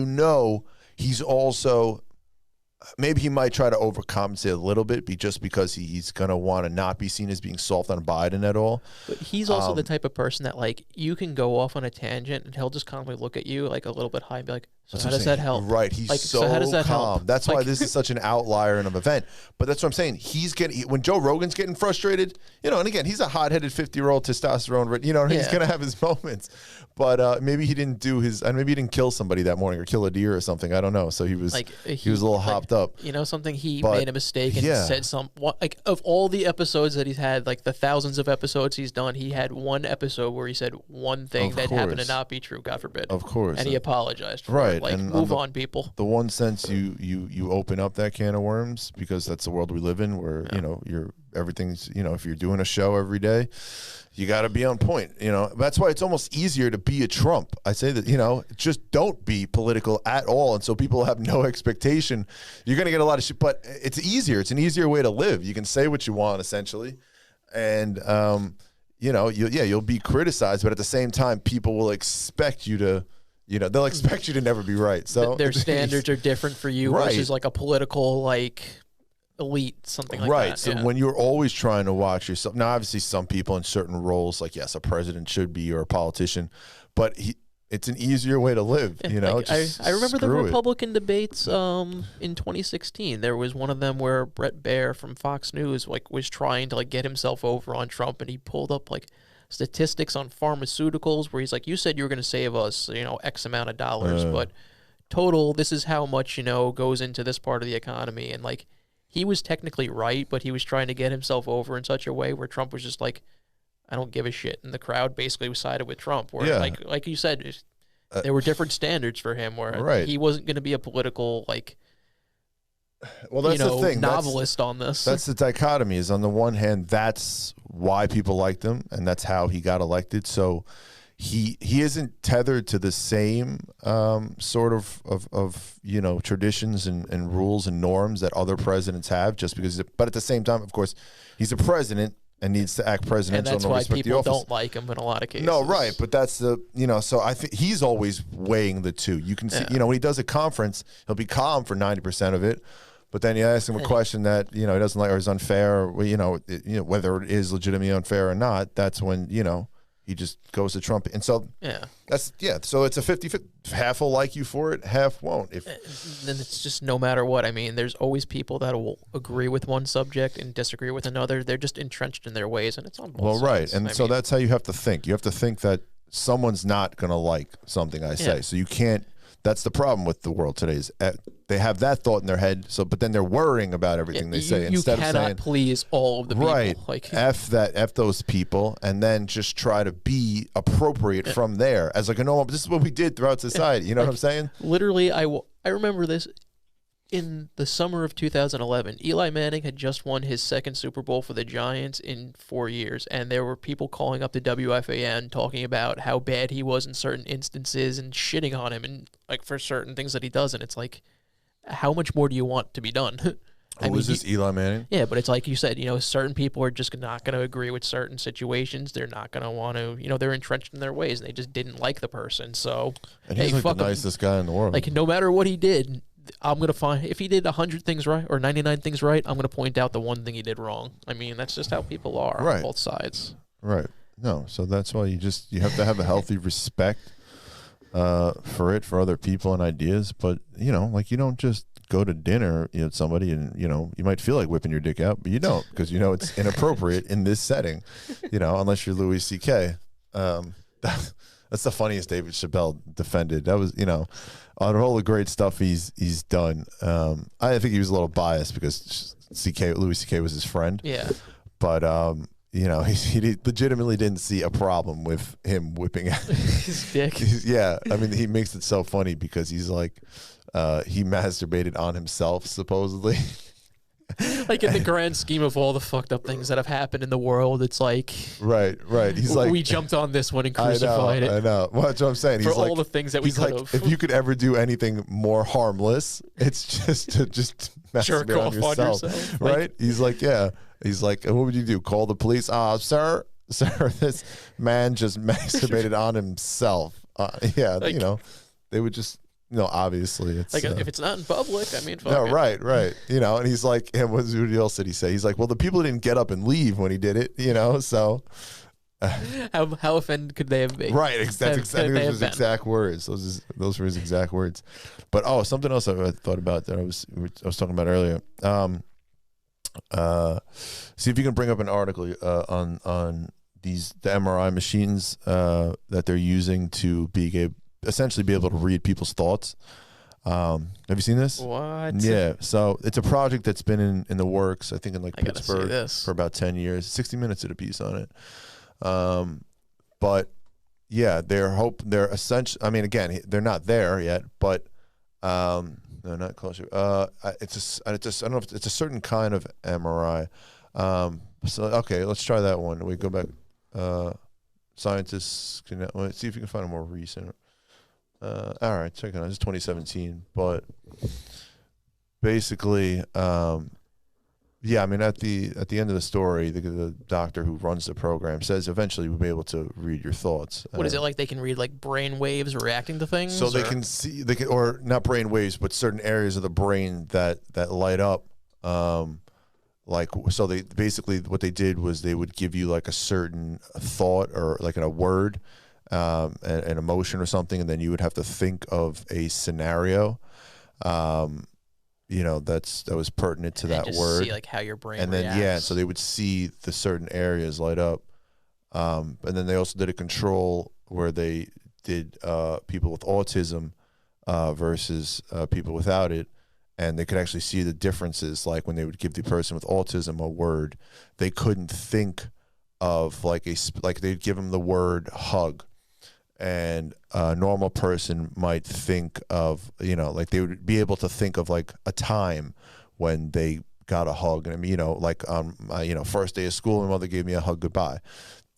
he's also, maybe he might try to overcompensate a little bit, just because he's going to want to not be seen as being soft on Biden at all. But he's also the type of person that, like, you can go off on a tangent and he'll just calmly look at you like a little bit high and be like, so how does that help? Right. He's like, so how does that calm. Help? That's why this is such an outlier in an event. But that's what I'm saying. When Joe Rogan's getting frustrated, and again, he's a hot-headed 50-year-old testosterone, he's going to have his moments. But maybe he didn't maybe he didn't kill somebody that morning or kill a deer or something. I don't know. So he was he was a little hopped up. Something, he made a mistake and said like, of all the episodes that he's had, like the thousands of episodes he's done, he had one episode where he said one thing that happened to not be true, God forbid. Of course. And he apologized for it. Like, and move on, people. The one sense you open up that can of worms, because that's the world we live in, where everything's, if you're doing a show every day, you got to be on point. That's why it's almost easier to be a Trump. I say that, just don't be political at all, and so people have no expectation. You're going to get a lot of shit, but it's easier. It's an easier way to live. You can say what you want, essentially, and you'll be criticized, but at the same time, people will expect you to. They'll expect you to never be right. So their standards are different for you versus like a political elite, something like that. Right. So when you're always trying to watch yourself, now obviously some people in certain roles, like yes, a president should be, or a politician, but it's an easier way to live. I remember the Republican debates in 2016. There was one of them where Bret Baier from Fox News was trying to get himself over on Trump, and he pulled up statistics on pharmaceuticals where he's like, you said you were going to save us, X amount of dollars, but total, this is how much, goes into this part of the economy. And he was technically right, but he was trying to get himself over in such a way where Trump was just like, I don't give a shit. And the crowd basically sided with Trump, where like you said, there were different standards for him, where he wasn't going to be a political, well, that's the thing. Novelist on this. That's the dichotomy. Is on the one hand, that's why people liked him, and that's how he got elected. So he isn't tethered to the same sort of traditions and rules and norms that other presidents have. Just because, but at the same time, of course, he's a president and needs to act presidential. And that's why people don't like him in a lot of cases. No, right, but that's the So I think he's always weighing the two. You can see, when he does a conference, he'll be calm for 90% of it. But then you ask him a question that he doesn't like or is unfair, or whether it is legitimately unfair or not. That's when he just goes to Trump, and so So it's a 50-50. Half will like you for it, half won't. Then it's just no matter what. I mean, there's always people that will agree with one subject and disagree with another. They're just entrenched in their ways, and it's on both sides. Right, and that's how you have to think. You have to think that someone's not going to like something I say, so you can't. that's the problem with the world today. Is they have that thought in their head. So, but then they're worrying about everything they say instead of saying, you cannot please all of the people. Right. Like, F those people, and then just try to be appropriate from there as like a normal. This is what we did throughout society. You know what I'm saying? Literally, I remember this. In the summer of 2011, Eli Manning had just won his second Super Bowl for the Giants in 4 years, and there were people calling up the WFAN talking about how bad he was in certain instances and shitting on him and like for certain things that he does. And it's like, how much more do you want to be done? Was this Eli Manning? Yeah, but it's like you said, certain people are just not going to agree with certain situations. They're not going to want to, they're entrenched in their ways, and they just didn't like the person. So, and he's like the nicest guy in the world. Like, no matter what he did, I'm going to find, if he did 100 things right or 99 things right, I'm going to point out the one thing he did wrong. I mean, that's just how people are on both sides. Right. No, so that's why you have to have a healthy respect for other people and ideas. But, you don't just go to dinner with somebody and, you might feel like whipping your dick out, but you don't, because, it's inappropriate in this setting, unless you're Louis C.K. That's the funniest David Chappelle defended. That was, on all the great stuff he's done. I think he was a little biased because Louis C.K. was his friend. Yeah. But, he legitimately didn't see a problem with him whipping out his dick. Yeah. I mean, he makes it so funny because he's like, he masturbated on himself, supposedly. Like, in the grand scheme of all the fucked up things that have happened in the world, it's like... Right. He's like... We jumped on this one and crucified it. I know. Well, that's what I'm saying. For all the things that we could have. If you could ever do anything more harmless, it's just to masturbate on yourself. Right? He's like, yeah. He's like, what would you do? Call the police? Sir, this man just masturbated on himself. Yeah, like, they would just... obviously it's like if it's not in public, I mean, fuck no, it. right. And he's like, and what else did he say? He's like, well, the people didn't get up and leave when he did it, so. How offended could they have been? Right, exactly. Those were his exact words. Those were his exact words. But something else I thought about that I was talking about earlier. See if you can bring up an article on the MRI machines that they're using to essentially be able to read people's thoughts. Have you seen this? What? Yeah. So it's a project that's been in the works, I think in Pittsburgh for about 10 years. 60 minutes did a piece on it. But yeah, they're essentially, I mean, again, they're not there yet, but no, not closer. I don't know if it's a certain kind of MRI. So okay, let's try that one. We go back. Scientists let's see if you can find a more recent. All right, check it out. This is 2017, but basically, yeah. I mean, at the end of the story, the doctor who runs the program says eventually we'll be able to read your thoughts. What is it like? They can read like brain waves reacting to things. So they can see or not brain waves, but certain areas of the brain that light up. So they basically what they did was they would give you like a certain thought or like in a word. An emotion or something, and then you would have to think of a scenario, that was pertinent to that word. See like how your brain and reacts. Then so they would see the certain areas light up, and then they also did a control where they did people with autism versus people without it, and they could actually see the differences. Like when they would give the person with autism a word, they couldn't think of like they'd give them the word hug. And a normal person might think of, like they would be able to think of like a time when they got a hug. And I mean, like on my, first day of school, my mother gave me a hug goodbye.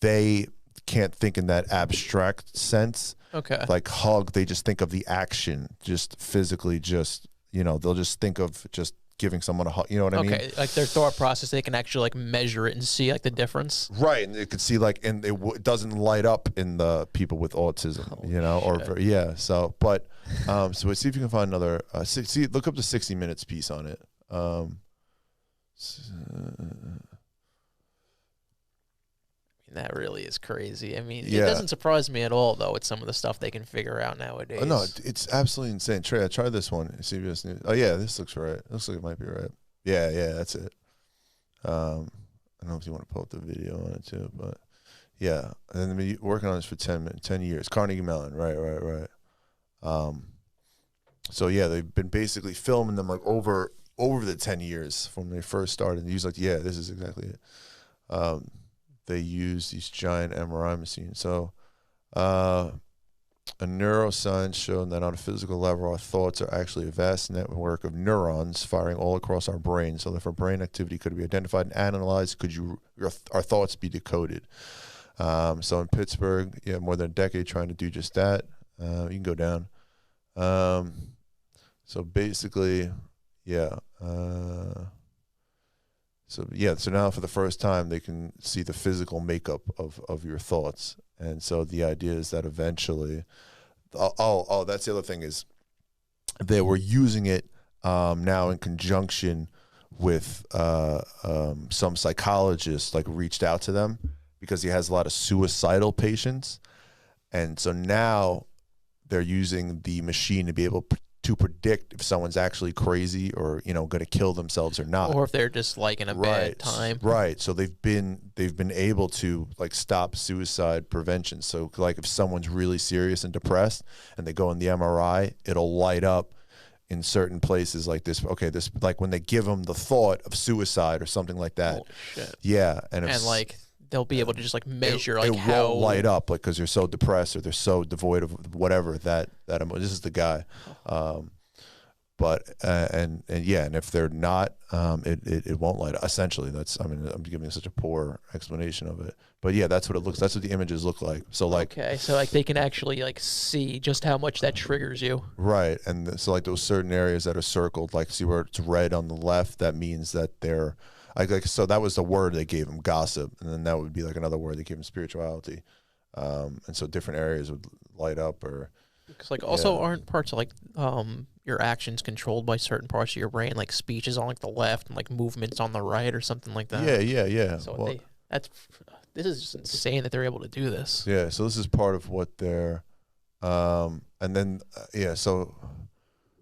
They can't think in that abstract sense. Okay. Like hug, they just think of the action, just physically, they'll just think of just giving someone a hug, you know what I mean? Okay, like their thought process, they can actually like measure it and see like the difference. Right, and you could see like, and it doesn't light up in the people with autism, yeah. So, but, so let's see if you can find another. Look up the 60 Minutes piece on it. That really is crazy. I mean, it doesn't surprise me at all, though, with some of the stuff they can figure out nowadays. No, it's absolutely insane. Try this one. CBS News. Oh, yeah, this looks right. Looks like it might be right. Yeah, that's it. I don't know if you want to pull up the video on it, too, but yeah. And then working on this for 10 years. Carnegie Mellon, right. So yeah, they've been basically filming them like over the 10 years from when they first started. And he's like, yeah, this is exactly it. They use these giant MRI machines. So a neuroscience showed that on a physical level, our thoughts are actually a vast network of neurons firing all across our brain. So if our brain activity could be identified and analyzed, our thoughts be decoded? So in Pittsburgh, yeah, more than a decade trying to do just that. You can go down. So basically, yeah. So now for the first time, they can see the physical makeup of your thoughts. And so the idea is that eventually, that's the other thing is they were using it now in conjunction with some psychologists, like reached out to them because he has a lot of suicidal patients. And so now they're using the machine to be able to predict if someone's actually crazy or, going to kill themselves or not, or if they're just like in a bad time. Right. So they've been able to like stop suicide prevention. So like if someone's really serious and depressed and they go in the MRI, it'll light up in certain places like this. Okay, this like when they give them the thought of suicide or something like that. Holy shit. Yeah, and like they'll be able to just like measure it how won't light up like because they're so depressed or they're so devoid of whatever that this is the guy. But and if they're not, it won't light up. Essentially, I'm giving such a poor explanation of it. But yeah, that's what it looks. That's what the images look like. So like so like they can actually like see just how much that triggers you. Right, and so like those certain areas that are circled, like see where it's red on the left, that means that they're like so that was the word they gave him, gossip, and then that would be like another word they gave him, spirituality, and so different areas would light up or. Because like also aren't parts of like your actions controlled by certain parts of your brain, like speech is on like the left and like movements on the right or something like that. Yeah. So this is just insane that they're able to do this. Yeah, so this is part of what they're, and then so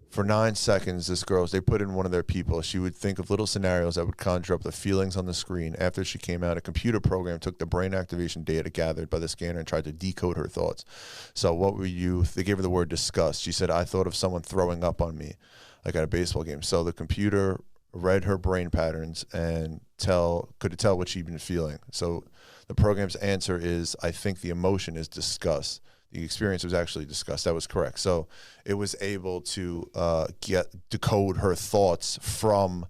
for 9 seconds, they put in one of their people. She would think of little scenarios that would conjure up the feelings on the screen. After she came out, a computer program took the brain activation data gathered by the scanner and tried to decode her thoughts. So they gave her the word disgust. She said, I thought of someone throwing up on me, like at a baseball game. So the computer read her brain patterns and could tell what she'd been feeling. So the program's answer is, I think the emotion is disgust. The experience was actually discussed. That was correct. So it was able to decode her thoughts from,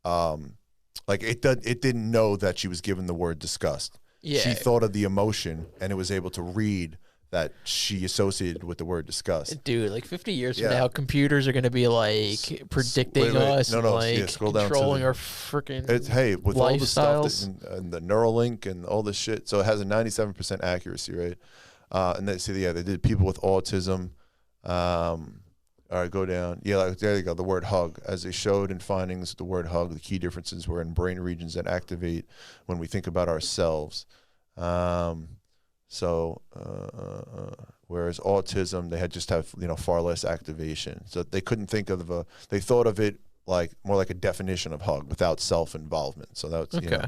like it didn't know that she was given the word disgust. Yeah. She thought of the emotion, and it was able to read that she associated with the word disgust. Dude, like 50 years from now, computers are going to be like predicting us, controlling our freaking with all the stuff and the Neuralink and all this shit. So it has a 97% accuracy rate. And they did people with autism. All right, go down. Yeah, there you go. The word hug. As they showed in findings, the word hug, the key differences were in brain regions that activate when we think about ourselves. Whereas autism, they have far less activation. So they couldn't think of they thought of it like more like a definition of hug without self-involvement. So that's okay.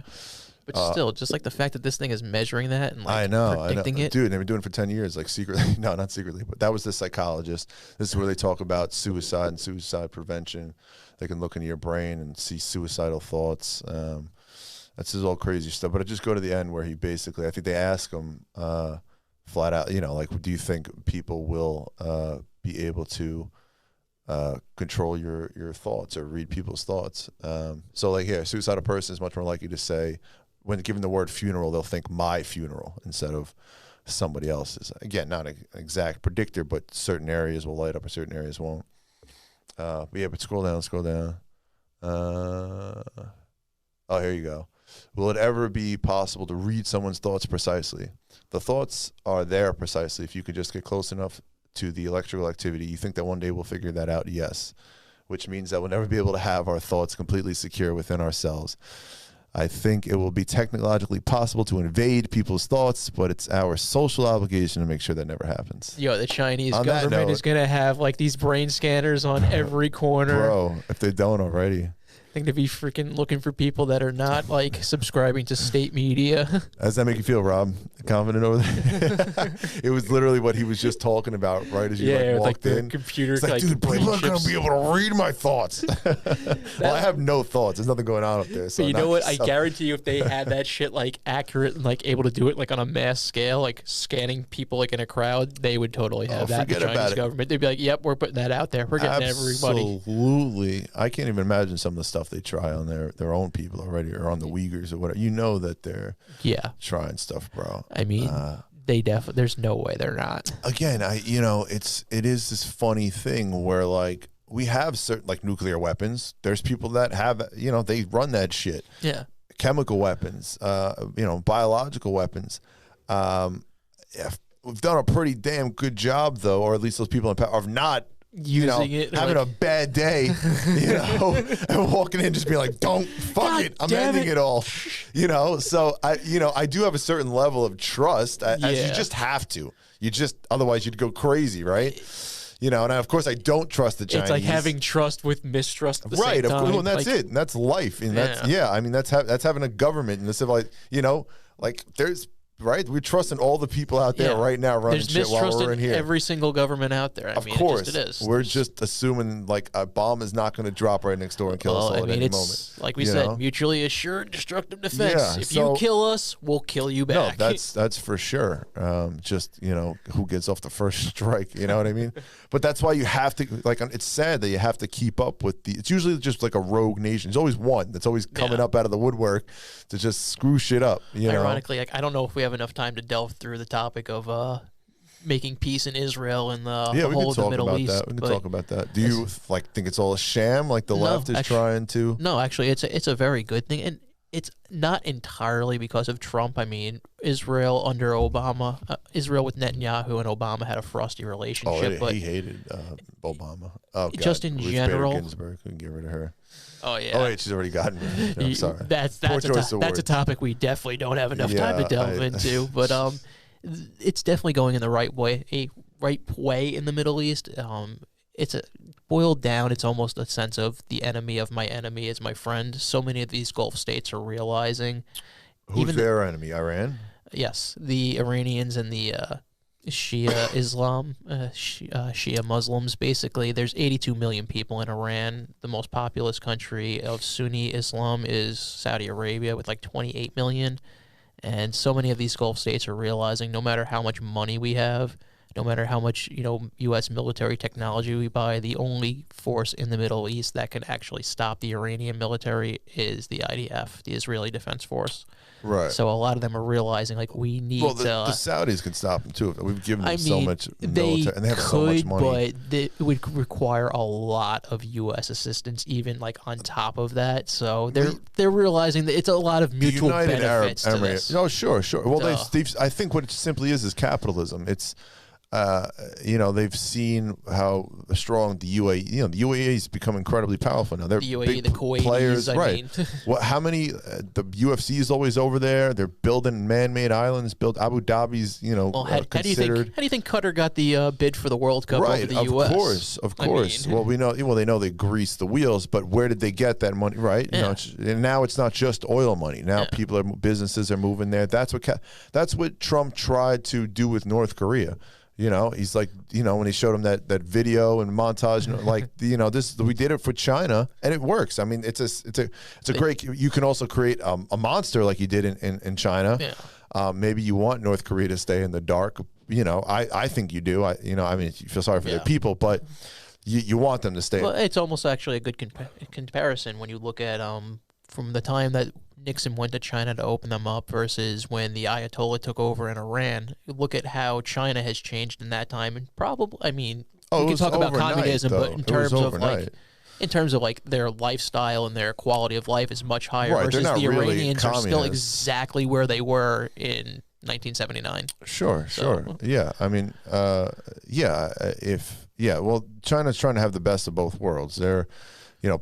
But still, just like the fact that this thing is measuring that and like predicting it. Dude, they've been doing it for 10 years, like secretly. No, not secretly, but that was the psychologist. This is where they talk about suicide and suicide prevention. They can look into your brain and see suicidal thoughts. That's just all crazy stuff. But I just go to the end where he basically, I think they ask him flat out, like, do you think people will be able to control your thoughts or read people's thoughts? So like here, a suicidal person is much more likely to say, when given the word funeral, they'll think my funeral instead of somebody else's. Again, not an exact predictor, but certain areas will light up and certain areas won't. But scroll down. Here you go. Will it ever be possible to read someone's thoughts precisely? The thoughts are there precisely if you could just get close enough to the electrical activity. You think that one day we'll figure that out? Yes. Which means that we'll never be able to have our thoughts completely secure within ourselves. I think it will be technologically possible to invade people's thoughts, but it's our social obligation to make sure that never happens. Yo, the Chinese government is going to have like these brain scanners on every corner. Bro, if they don't already. Thing to be freaking looking for people that are not like subscribing to state media. How does that make you feel, Rob? Confident over there? It was literally what he was just talking about, right? As you walked in. Computer, it's like, dude, people are going to be able to read my thoughts. Well, I have no thoughts. There's nothing going on up there. So you know what? I guarantee you, if they had that shit like accurate and like able to do it like on a mass scale, like scanning people like in a crowd, they would totally have that. The Chinese government, they'd be like, "Yep, we're putting that out there. We're getting everybody." Absolutely. I can't even imagine some of the stuff they try on their own people already, or on the Uyghurs or whatever. You know that they're trying stuff, bro. I mean, they definitely. There's no way they're not. Again, it is this funny thing where like we have certain like nuclear weapons. There's people that have they run that shit. Yeah. Chemical weapons, biological weapons. We've done a pretty damn good job though, or at least those people in power of not using it, having a bad day, and walking in just being like, "Don't fuck it, I'm ending it all," So I do have a certain level of trust, as you just have to. Otherwise you'd go crazy, right? And of course I don't trust the Chinese. It's like having trust with mistrust at the right, same time. Of course, and that's it. And that's life. And that's having a government and the civilized. Like there's. Right, we're trusting all the people out there right now running shit while we're in here. Every single government out there. Of course, it is. We're just assuming like a bomb is not going to drop right next door and kill us all at any moment. Like we said, mutually assured destructive defense. Yeah, if you kill us, we'll kill you back. No, that's for sure. Just who gets off the first strike? You know what I mean? But that's why you have to like. It's sad that you have to keep up with the. It's usually just like a rogue nation. There's always one that's always coming up out of the woodwork to just screw shit up. Ironically, like I don't know if we have enough time to delve through the topic of making peace in Israel and the whole of the Middle East. We can talk about that. Do you think it's all a sham? Like the left is trying to? No, actually, it's a very good thing, and it's not entirely because of Trump. I mean, Israel under Obama, Israel with Netanyahu and Obama had a frosty relationship. But he hated Obama. Oh, God. Just in general, Bader Ginsburg, couldn't get rid of her. Oh yeah. Oh wait, she's already gotten me. No, I'm sorry. That's a topic we definitely don't have enough time to delve into. But it's definitely going in the right way in the Middle East. It's boiled down. It's almost a sense of the enemy of my enemy is my friend. So many of these Gulf states are realizing. Who's their enemy? Iran. Yes, the Iranians and the Shia Islam, Shia Muslims. Basically, there's 82 million people in Iran. The most populous country of Sunni Islam is Saudi Arabia with like 28 million. And so many of these Gulf states are realizing no matter how much money we have, no matter how much U.S. military technology we buy, the only force in the Middle East that can actually stop the Iranian military is the IDF, the Israeli Defense Force. Right. So a lot of them are realizing like we need. Well, the Saudis can stop them too. We've given them so much military, and they have so much money. But it would require a lot of U.S. assistance, even like on top of that. So they're realizing that it's a lot of mutual benefits to this. Oh, sure. Well, I think what it simply is capitalism. It's. They've seen how strong the UAE. The UAE has become incredibly powerful now. They're the UAE, big the Kuwaitis, players, right? How many? The UFC is always over there. They're building man-made islands. Abu Dhabi's, considered. How do you think Qatar got the bid for the World Cup over the U.S.? Of course. Well, we know. Well, they know they greased the wheels, but where did they get that money? Right. Yeah. And now it's not just oil money. Now businesses are moving there. That's what Trump tried to do with North Korea. He's like, when he showed him that video and montage, we did it for China and it works. I mean, it's a great. You can also create a monster like you did in China. Yeah. Maybe you want North Korea to stay in the dark. I think you do. You feel sorry for their people, but you want them to stay. Well, it's almost actually a good comparison when you look at from the time that Nixon went to China to open them up versus when the Ayatollah took over in Iran. Look at how China has changed in that time, and probably, we can talk about communism, but in terms of their lifestyle and their quality of life is much higher versus the Iranians are still exactly where they were in 1979. Sure. Yeah, well, China's trying to have the best of both worlds. They're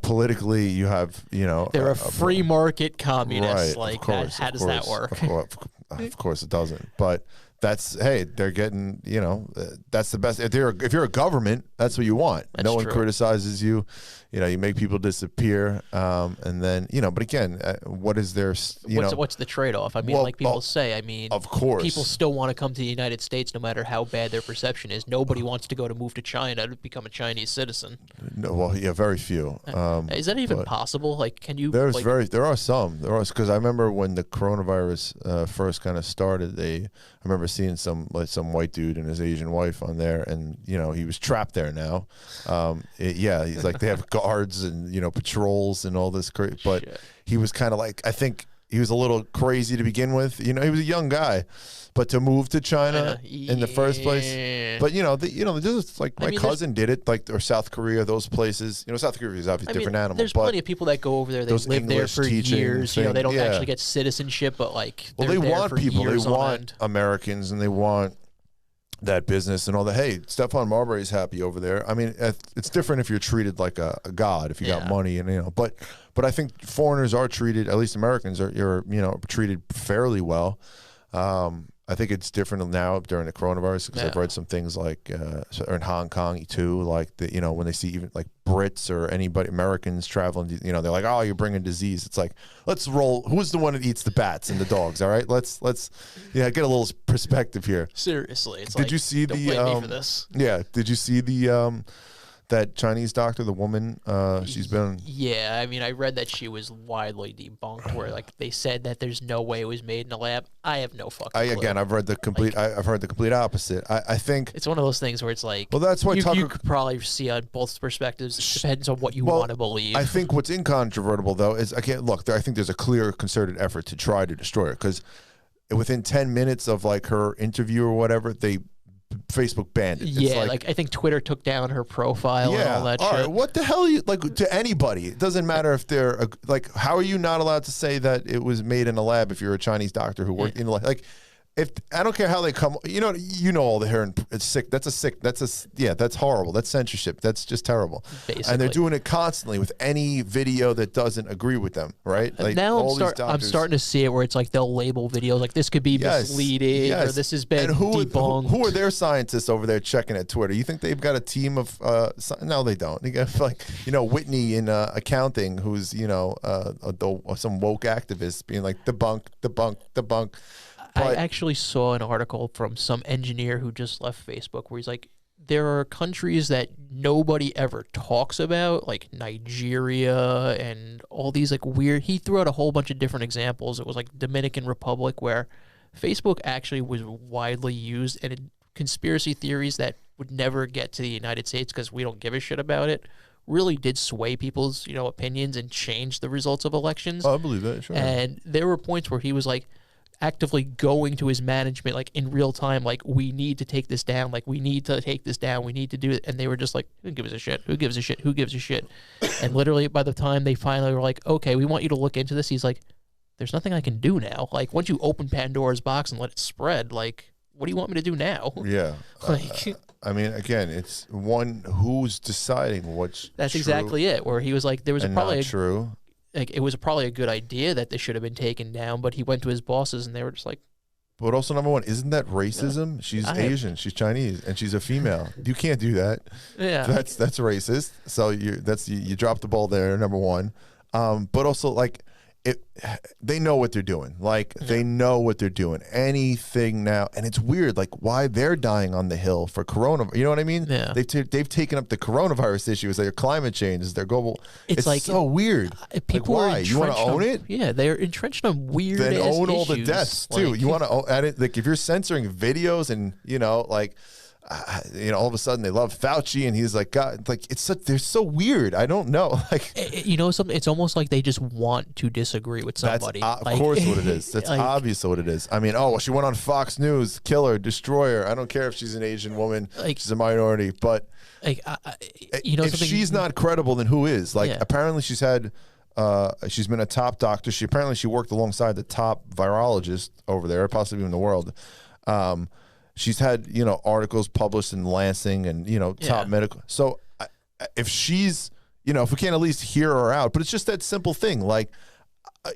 politically, you have, they're a free market communist. Right, how does that work? Of course it doesn't. But that's, hey, they're getting, you know, that's the best. If you're a government, that's what you want. That's no one true. criticizes you. You know, you make people disappear, and then, you know, but again, what is there, what's the trade-off? I mean, like people say, I mean, of course, people still want to come to the United States no matter how bad their perception is. Nobody wants to move to China to become a Chinese citizen. No, well, yeah, very few. Is that even possible? Like, can you? There are some. Because I remember when the coronavirus first kind of started, I remember seeing some white dude and his Asian wife on there, and you know, he was trapped there now. He's like, they have guards and, you know, patrols and all this crazy, but Shit. He was kind of like, I think he was a little crazy to begin with. You know, he was a young guy, but to move to China in the first place. But you know, just like my cousin did it, like, or South Korea, those places. You know, South Korea is obviously a different animal. There's plenty of people that go over there. They live there for years. You know, they don't actually get citizenship, but like, they want people. They want Americans, and they want that business and all that. Hey, Stephon Marbury's happy over there. I mean, it's different if you're treated like a god, if you got money, and, you know, but I think foreigners are treated, at least Americans you're treated fairly well. I think it's different now during the coronavirus, because I've read some things like, or in Hong Kong too, like, you know, when they see even like Brits or anybody, Americans traveling, you know, they're like, oh, you're bringing disease. It's like, let's roll. Who's the one that eats the bats and the dogs? All right, let's get a little perspective here. Seriously, it's did you see don't blame me for this. Yeah, did you see the that Chinese doctor, the woman, she's been... Yeah, I mean, I read that she was widely debunked, where, like, they said that there's no way it was made in a lab. I have no fucking clue. Again, I've read the complete... I've heard the complete opposite. I think... It's one of those things where it's like... Well, that's why you could probably see on both perspectives. It depends on what you want to believe. I think what's incontrovertible, though, is... I think there's a clear concerted effort to try to destroy her, because within 10 minutes of, like, her interview or whatever, Facebook banned it. Yeah, like I think Twitter took down her profile and all that shit. Right, what the hell? To anybody, it doesn't matter if they're like, how are you not allowed to say that it was made in a lab if you're a Chinese doctor who worked in like? If I don't care how they come, you know all the hair, it's sick. That's horrible. That's censorship. That's just terrible. Basically. And they're doing it constantly with any video that doesn't agree with them, right? Like, now I'm starting to see it where it's like they'll label videos like this could be misleading or this has been debunked. Who are their scientists over there checking at Twitter? You think they've got a team of? No, they don't. They got like Whitney in accounting, who's some woke activist being like debunk. I actually saw an article from some engineer who just left Facebook where he's like, there are countries that nobody ever talks about, like Nigeria and all these like weird... He threw out a whole bunch of different examples. It was like Dominican Republic, where Facebook actually was widely used, and conspiracy theories that would never get to the United States because we don't give a shit about it really did sway people's opinions and change the results of elections. Oh, I believe that, sure. And there were points where he was like, actively going to his management, like in real time, like, we need to take this down, like, we need to take this down, we need to do it. And they were just like, who gives a shit? Who gives a shit? Who gives a shit? And literally by the time they finally were like, okay, we want you to look into this, he's like, there's nothing I can do now. Like, once you open Pandora's box and let it spread, like, what do you want me to do now? Yeah. Like, I mean, again, it's who's deciding what's That's true exactly it, where he was like, there was probably not true. Like, it was probably a good idea that they should have been taken down, but he went to his bosses and they were just like... But also, number one, isn't that racism? She's Asian, she's Chinese, and she's a female. You can't do that. Yeah. That's racist. So you dropped the ball there, number one. But also, like, they know what they're doing. Like, they know what they're doing. Anything now, and it's weird, like, why they're dying on the hill for coronavirus. You know what I mean? Yeah. They've taken up the coronavirus issue as their climate change, as their global. It's like so weird. People like, why? You want to own it? Yeah, they're entrenched on weird. Then own all issues. the deaths too. Like, you want to add it? Like, if you're censoring videos and like. All of a sudden they love Fauci, and he's like, God, like, they're so weird. I don't know. Like, something. It's almost like they just want to disagree with somebody. That's of course what it is. That's obvious what it is. I mean, she went on Fox News, kill her, destroy her. I don't care if she's an Asian woman, she's a minority, but if she's not credible, then who is? Like, apparently she's been a top doctor. She worked alongside the top virologist over there, possibly in the world. She's had, articles published in Lancing and, top medical. So if she's, if we can't at least hear her out, but it's just that simple thing. Like,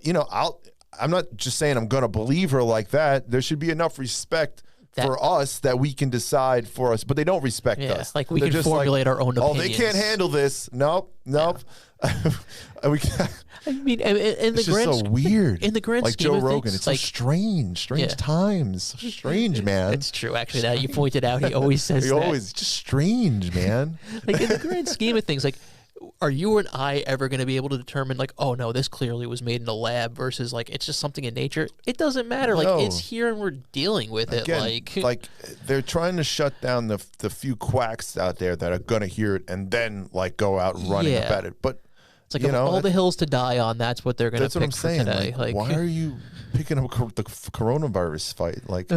I'm not just saying I'm going to believe her like that. There should be enough respect for us that we can decide for us, but they don't respect us. Like we can formulate our own opinions. Oh, they can't handle this. Nope. Yeah. I mean, in the it's just so weird. In the grand like scheme Joe of Rogan, things, it's like, so strange times, strange man. It's true, actually. Now you pointed out, he always says he always just strange, man. Like in the grand scheme of things, like, are you and I ever going to be able to determine, like, oh no, this clearly was made in a lab versus like it's just something in nature? It doesn't matter. Like it's here and we're dealing with it. Like they're trying to shut down the few quacks out there that are going to hear it and then like go out running about it. But it's like all the hills to die on. That's what they're going to pick for today. Like, why are you picking up the coronavirus fight? Like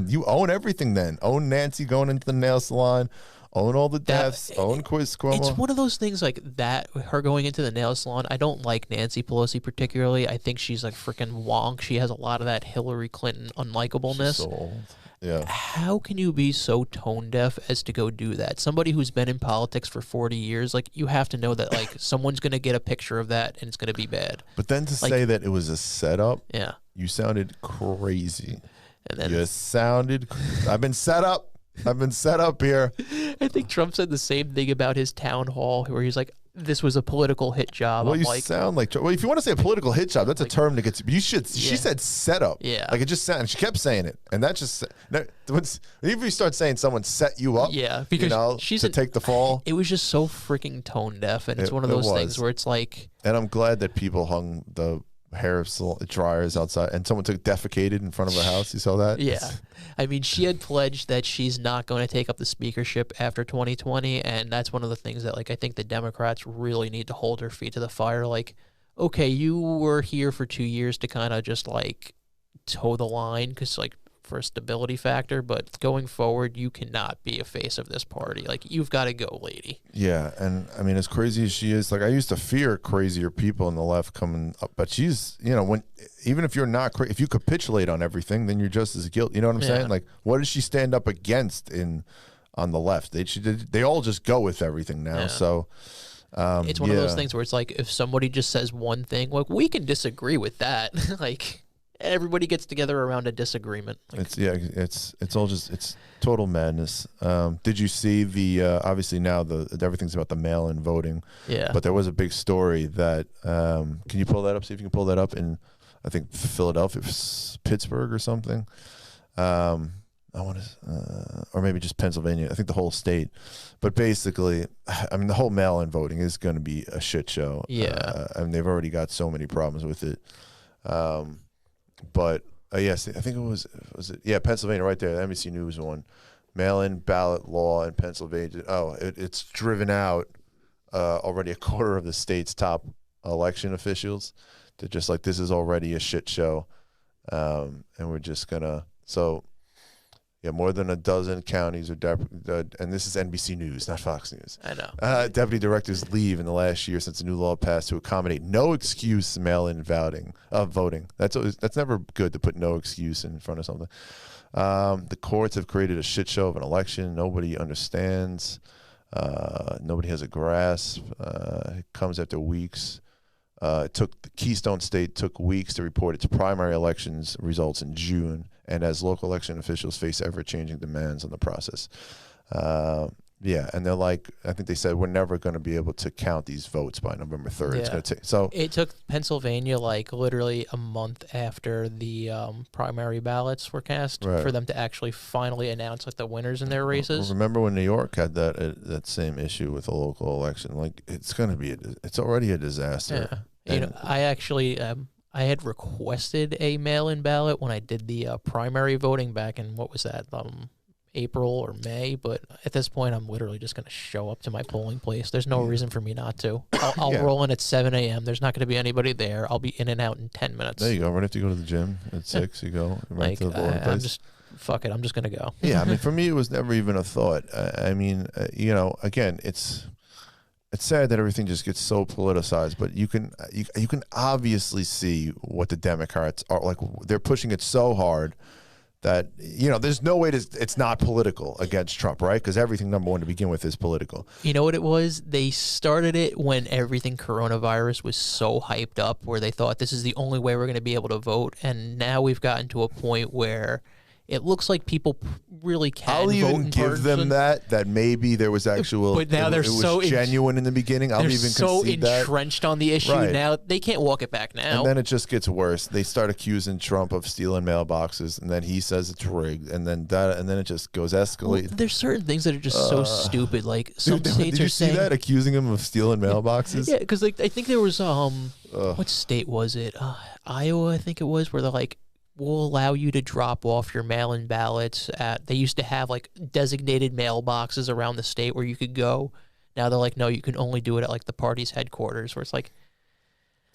you own everything. Then own Nancy going into the nail salon. Own all the deaths. Own Quiz Cuomo. It's one of those things like that. Her going into the nail salon. I don't like Nancy Pelosi particularly. I think she's like freaking wonk. She has a lot of that Hillary Clinton unlikableness. She's so old. Yeah. How can you be so tone deaf as to go do that? Somebody who's been in politics for 40 years, like you have to know that like someone's gonna get a picture of that and it's gonna be bad. But then to say that it was a setup, you sounded crazy. And then you sounded. I've been set up. I've been set up here. I think Trump said the same thing about his town hall where he's like, this was a political hit job. Well, sound like, well, if you want to say a political hit job, that's a term that gets, you should, she said setup. Yeah. Like it just sounded, she kept saying it. And that just, even if you start saying someone set you up, because she's to take the fall. It was just so freaking tone deaf. And it's one of those things where it's like. And I'm glad that people hung the hair dryers outside and someone defecated in front of her house. You saw that? Yeah. I mean, she had pledged that she's not going to take up the speakership after 2020, and that's one of the things that, like, I think the Democrats really need to hold her feet to the fire. Like, okay, you were here for 2 years to kind of just, like, toe the line because, like, for a stability factor, but going forward, you cannot be a face of this party. Like, you've got to go, lady. Yeah, and, I mean, as crazy as she is, like, I used to fear crazier people on the left coming up, but she's, even if you're not, if you capitulate on everything, then you're just as guilty. You know what I'm saying? Like, what does she stand up against on the left? They all just go with everything now. So it's one of those things where it's like, if somebody just says one thing, like, we can disagree with that. Like, everybody gets together around a disagreement. Like, it's all just, it's total madness. Did you see the obviously now everything's about the mail-in voting? Yeah. But there was a big story that can you pull that up? See if you can pull that up in, I think, Philadelphia, Pittsburgh or something. I want to, or maybe just Pennsylvania. I think the whole state. But basically, I mean, the whole mail-in voting is going to be a shit show. Yeah. I mean, they've already got so many problems with it. But yes, I think it was Pennsylvania right there. The NBC News one, mail-in ballot law in Pennsylvania. Oh, it's driven out already a quarter of the state's top election officials. They're just like, this is already a shit show, and we're just gonna more than a dozen counties are and this is NBC News, not Fox News. I know. Deputy directors leave in the last year since a new law passed to accommodate no excuse mail-in voting. That's never good to put no excuse in front of something. The courts have created a shit show of an election. Nobody understands. Nobody has a grasp. It comes after weeks. The Keystone State took weeks to report its primary elections results in June, and as local election officials face ever-changing demands on the process. And they're like, I think they said, we're never going to be able to count these votes by November 3rd. Yeah. It's going to take, it took Pennsylvania like literally a month after the primary ballots were cast for them to actually finally announce like the winners in their races. Remember when New York had that same issue with a local election? Like, it's going to be, it's already a disaster. Yeah. I actually, I had requested a mail-in ballot when I did the primary voting back in, what was that, April or May, but at this point, I'm literally just going to show up to my polling place. There's no reason for me not to. I'll roll in at 7 a.m. There's not going to be anybody there. I'll be in and out in 10 minutes. There you go. Right after you go to the gym at 6, you go right to the polling place. Fuck it. I'm just going to go. Yeah, I mean, for me, it was never even a thought. I mean, again, it's sad that everything just gets so politicized, but you can obviously see what the Democrats are like. They're pushing it so hard that, there's no way it's not political against Trump, right? Because everything, number one, to begin with, is political. You know what it was? They started it when everything coronavirus was so hyped up, where they thought this is the only way we're going to be able to vote. And now we've gotten to a point where it looks like people really can. I'll even give them that maybe there was actual. But now they're so genuine in the beginning. I'll even so concede that. entrenched on the issue now. They can't walk it back now. And then it just gets worse. They start accusing Trump of stealing mailboxes, and then he says it's rigged, and then it just goes escalating. Well, there's certain things that are just so stupid. Like some states are saying, see that accusing him of stealing mailboxes? Yeah, because like I think there was what state was it? Iowa, I think it was, where they're like, we'll allow you to drop off your mail-in ballots at. They used to have like designated mailboxes around the state where you could go. Now they're like, no, you can only do it at like the party's headquarters, where it's like.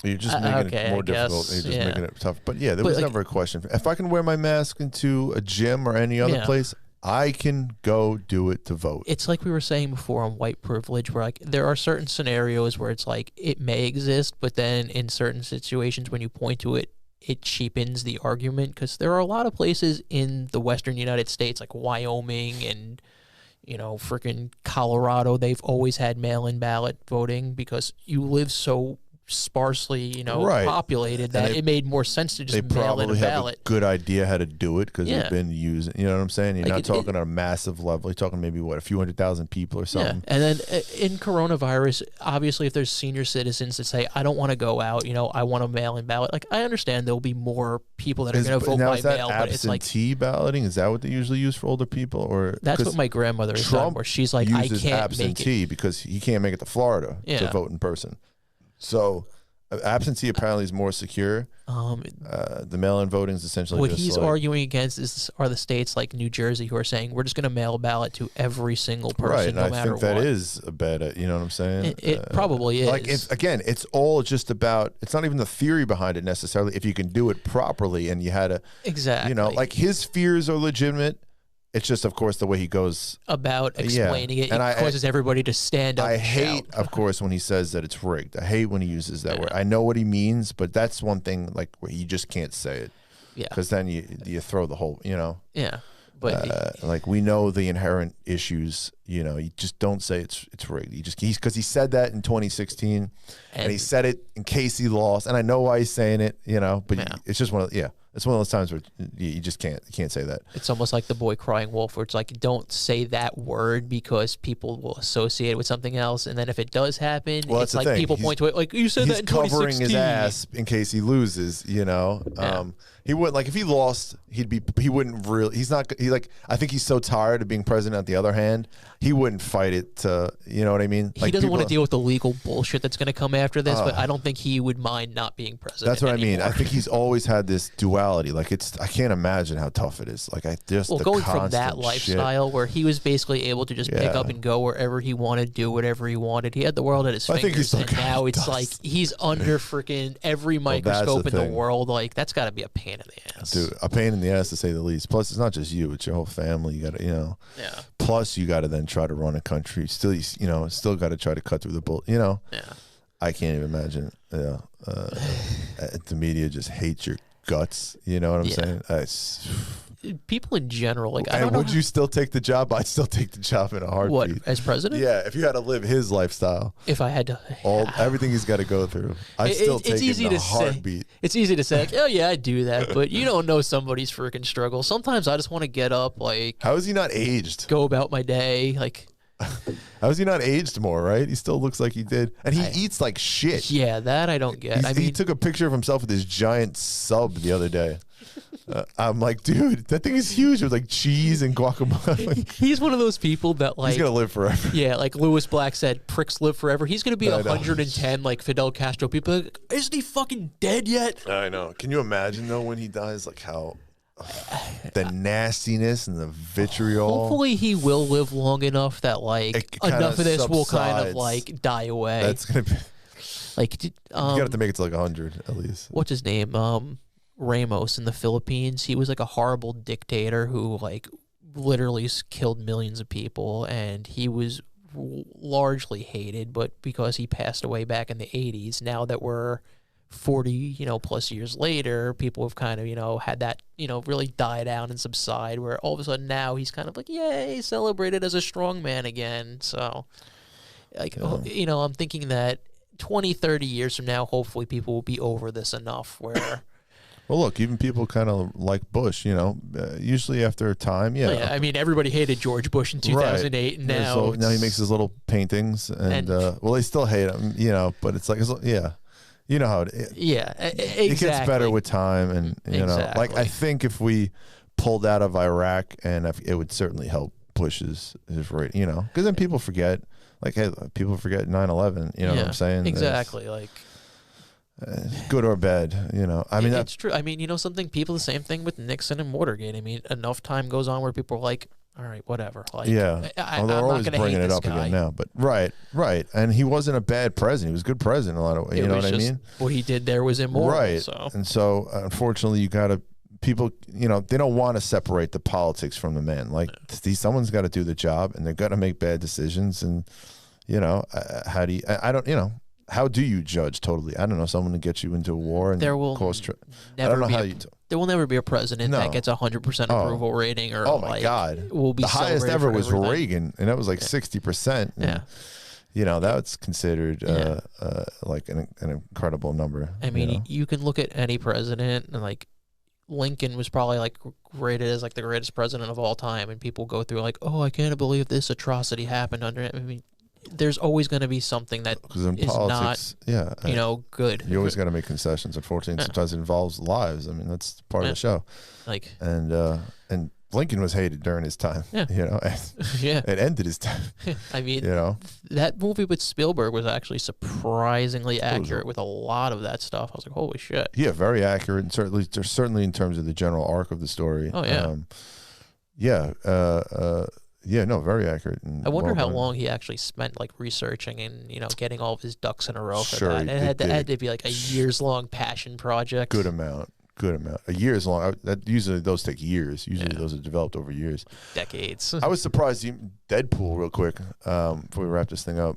You're just making it more difficult. You're just making it tough. But yeah, there was never a question. If I can wear my mask into a gym or any other place, I can go do it to vote. It's like we were saying before on white privilege, where like there are certain scenarios where it's like it may exist, but then in certain situations when you point to it, it cheapens the argument, because there are a lot of places in the western United States, like Wyoming and, freaking Colorado, they've always had mail-in ballot voting because you live so sparsely, populated that it made more sense to just mail in a ballot. They probably have a good idea how to do it because they've been using, you know what I'm saying? You're not talking on a massive level. You're talking maybe, a few 100,000 people or something. Yeah. And then in coronavirus, obviously, if there's senior citizens that say, I don't want to go out, I want a mail-in ballot. Like, I understand there'll be more people that are going to vote by mail, but it's like absentee balloting. Is that what they usually use for older people? Or that's what my grandmother has done, where she's like, I can't absentee because he can't make it to Florida to vote in person. So absentee apparently is more secure. The mail-in voting is essentially what he's arguing against are the states like New Jersey who are saying we're just going to mail a ballot to every single person, no matter what. I think that is a bad. You know what I'm saying? It probably is. Like it's all just about. It's not even the theory behind it necessarily. If you can do it properly, and you had a like his fears are legitimate. It's just, of course, the way he goes about explaining it. It causes everybody to stand up. I hate, of course, when he says that it's rigged. I hate when he uses that word. I know what he means, but that's one thing like where you just can't say it. Yeah. Because then you throw the whole, Yeah. But like we know the inherent issues, you just don't say it's rigged. Because he said that in 2016, and he said it in case he lost, and I know why he's saying it, but it's just it's one of those times where you just can't say that. It's almost like the boy crying wolf, where it's like, don't say that word because people will associate it with something else, and then if it does happen, it's like people point to it like, you said that in 2016. He's covering his ass in case he loses, He wouldn't, like, if he lost, he wouldn't really, I think he's so tired of being president. On the other hand, he wouldn't fight it to, you know what I mean? He doesn't want to deal with the legal bullshit that's going to come after this, but I don't think he would mind not being president. That's what anymore. I mean. I think he's always had this duality. Like, I can't imagine how tough it is. Like, going from that lifestyle where he was basically able to just pick up and go wherever he wanted, do whatever he wanted. He had the world at his fingers, and now it's like he's under freaking every microscope in the world. Like, that's got to be a pain in the ass. Dude, a pain in the ass to say the least. Plus, it's not just you; it's your whole family. You got to, Plus, you got to then try to run a country. Still, still got to try to cut through the bull. Yeah. I can't even imagine. The media just hates your guts. You know what I'm saying? People in general, like, I don't know. Would you still take the job? I'd still take the job in a heartbeat. What, as president? Yeah, if you had to live his lifestyle. If I had to, everything he's got to go through, I'd still take it in a heartbeat. It's easy to say, like, oh yeah, I'd do that, but you don't know somebody's freaking struggle. Sometimes I just want to get up, like, how is he not aged? Go about my day, like. How is he not aged more, right? He still looks like he did. And he eats like shit. Yeah, that I don't get. He took a picture of himself with his giant sub the other day. I'm like, dude, that thing is huge with like cheese and guacamole. He's one of those people that, like, he's gonna live forever. Yeah, like Lewis Black said, pricks live forever. He's gonna be 110 like Fidel Castro. People are like, isn't he fucking dead yet? I know. Can you imagine though when he dies, like how the nastiness and the vitriol. Hopefully he will live long enough that like enough of this will kind of like die away. That's gonna be like you have to make it to like 100 at least. What's his name? Ramos in the Philippines. He was like a horrible dictator who like literally killed millions of people, and he was largely hated. But because he passed away back in the 80s, now that we're 40 plus years later, people have kind of had that really die down and subside, where all of a sudden now he's kind of like, yay, celebrated as a strong man again. So like I'm thinking that 20-30 years from now, hopefully people will be over this enough where Well, look, even people kind of like Bush, you know, usually after a time, yeah. Well, yeah. I mean, everybody hated George Bush in 2008, right. And now he makes his little paintings, and well, they still hate him, you know, but it's like, yeah. You know how exactly. It gets better with time, and you know, like I think if we pulled out of Iraq, and it would certainly help push his rate, you know, because then people forget, like, hey, people forget 9/11. You know what I'm saying? Exactly, like good or bad, you know. I mean, it's true. I mean, you know, people the same thing with Nixon and Watergate. I mean, enough time goes on where people are like, all right, whatever. Like, yeah, they're always bringing it up again now. But right, and he wasn't a bad president. He was a good president. A lot of, you know what I mean. What he did there was immoral. Right, and so unfortunately, you got to people. You know, they don't want to separate the politics from the man. Like, someone's got to do the job, and they're going to make bad decisions. And you know, how do you? I don't. You know. How do you judge totally? I don't know. Someone to get you into a war and cause never there will never be a president that gets 100% approval rating, or oh my god, will be the highest ever was Reagan, and that was like 60%. Yeah, you know, that's considered like an incredible number. I mean, you can look at any president, and like Lincoln was probably like rated as like the greatest president of all time, and people go through like, oh, I can't believe this atrocity happened under him. I mean, there's always going to be something that is politics, not, you know, good. You always got to make concessions. Unfortunately, sometimes it involves lives. I mean, that's part of the show. Like, and Lincoln was hated during his time. Yeah. You know, it ended his time. I mean, you know, that movie with Spielberg was actually surprisingly accurate with a lot of that stuff. I was like, holy shit. Yeah, very accurate, and certainly in terms of the general arc of the story. Oh yeah. Yeah, no, very accurate. I wonder how long he actually spent like researching and, you know, getting all of his ducks in a row for that. It had to be like a years-long passion project. Good amount. A years long. Usually those take years. Usually those are developed over years. Decades. I was surprised. Deadpool, real quick, before we wrap this thing up,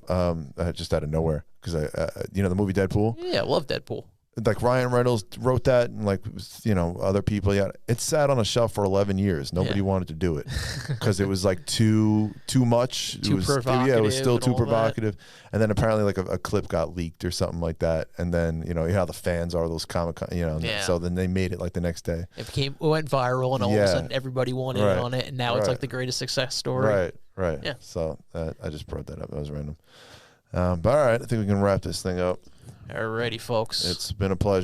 just out of nowhere, because you know the movie Deadpool? Yeah, I love Deadpool. Like Ryan Reynolds wrote that, and like, you know, other people. Yeah, it sat on a shelf for 11 years. Nobody wanted to do it because it was like too much. It was still too provocative. And then apparently like a clip got leaked or something like that. And then you know how the fans are, those Comic-Con, you know. Yeah. So then they made it like the next day. It went viral, and all of a sudden everybody wanted in on it, and now it's like the greatest success story. Right. Yeah. So I just brought that up. That was random. But all right, I think we can wrap this thing up. Alrighty, folks. It's been a pleasure.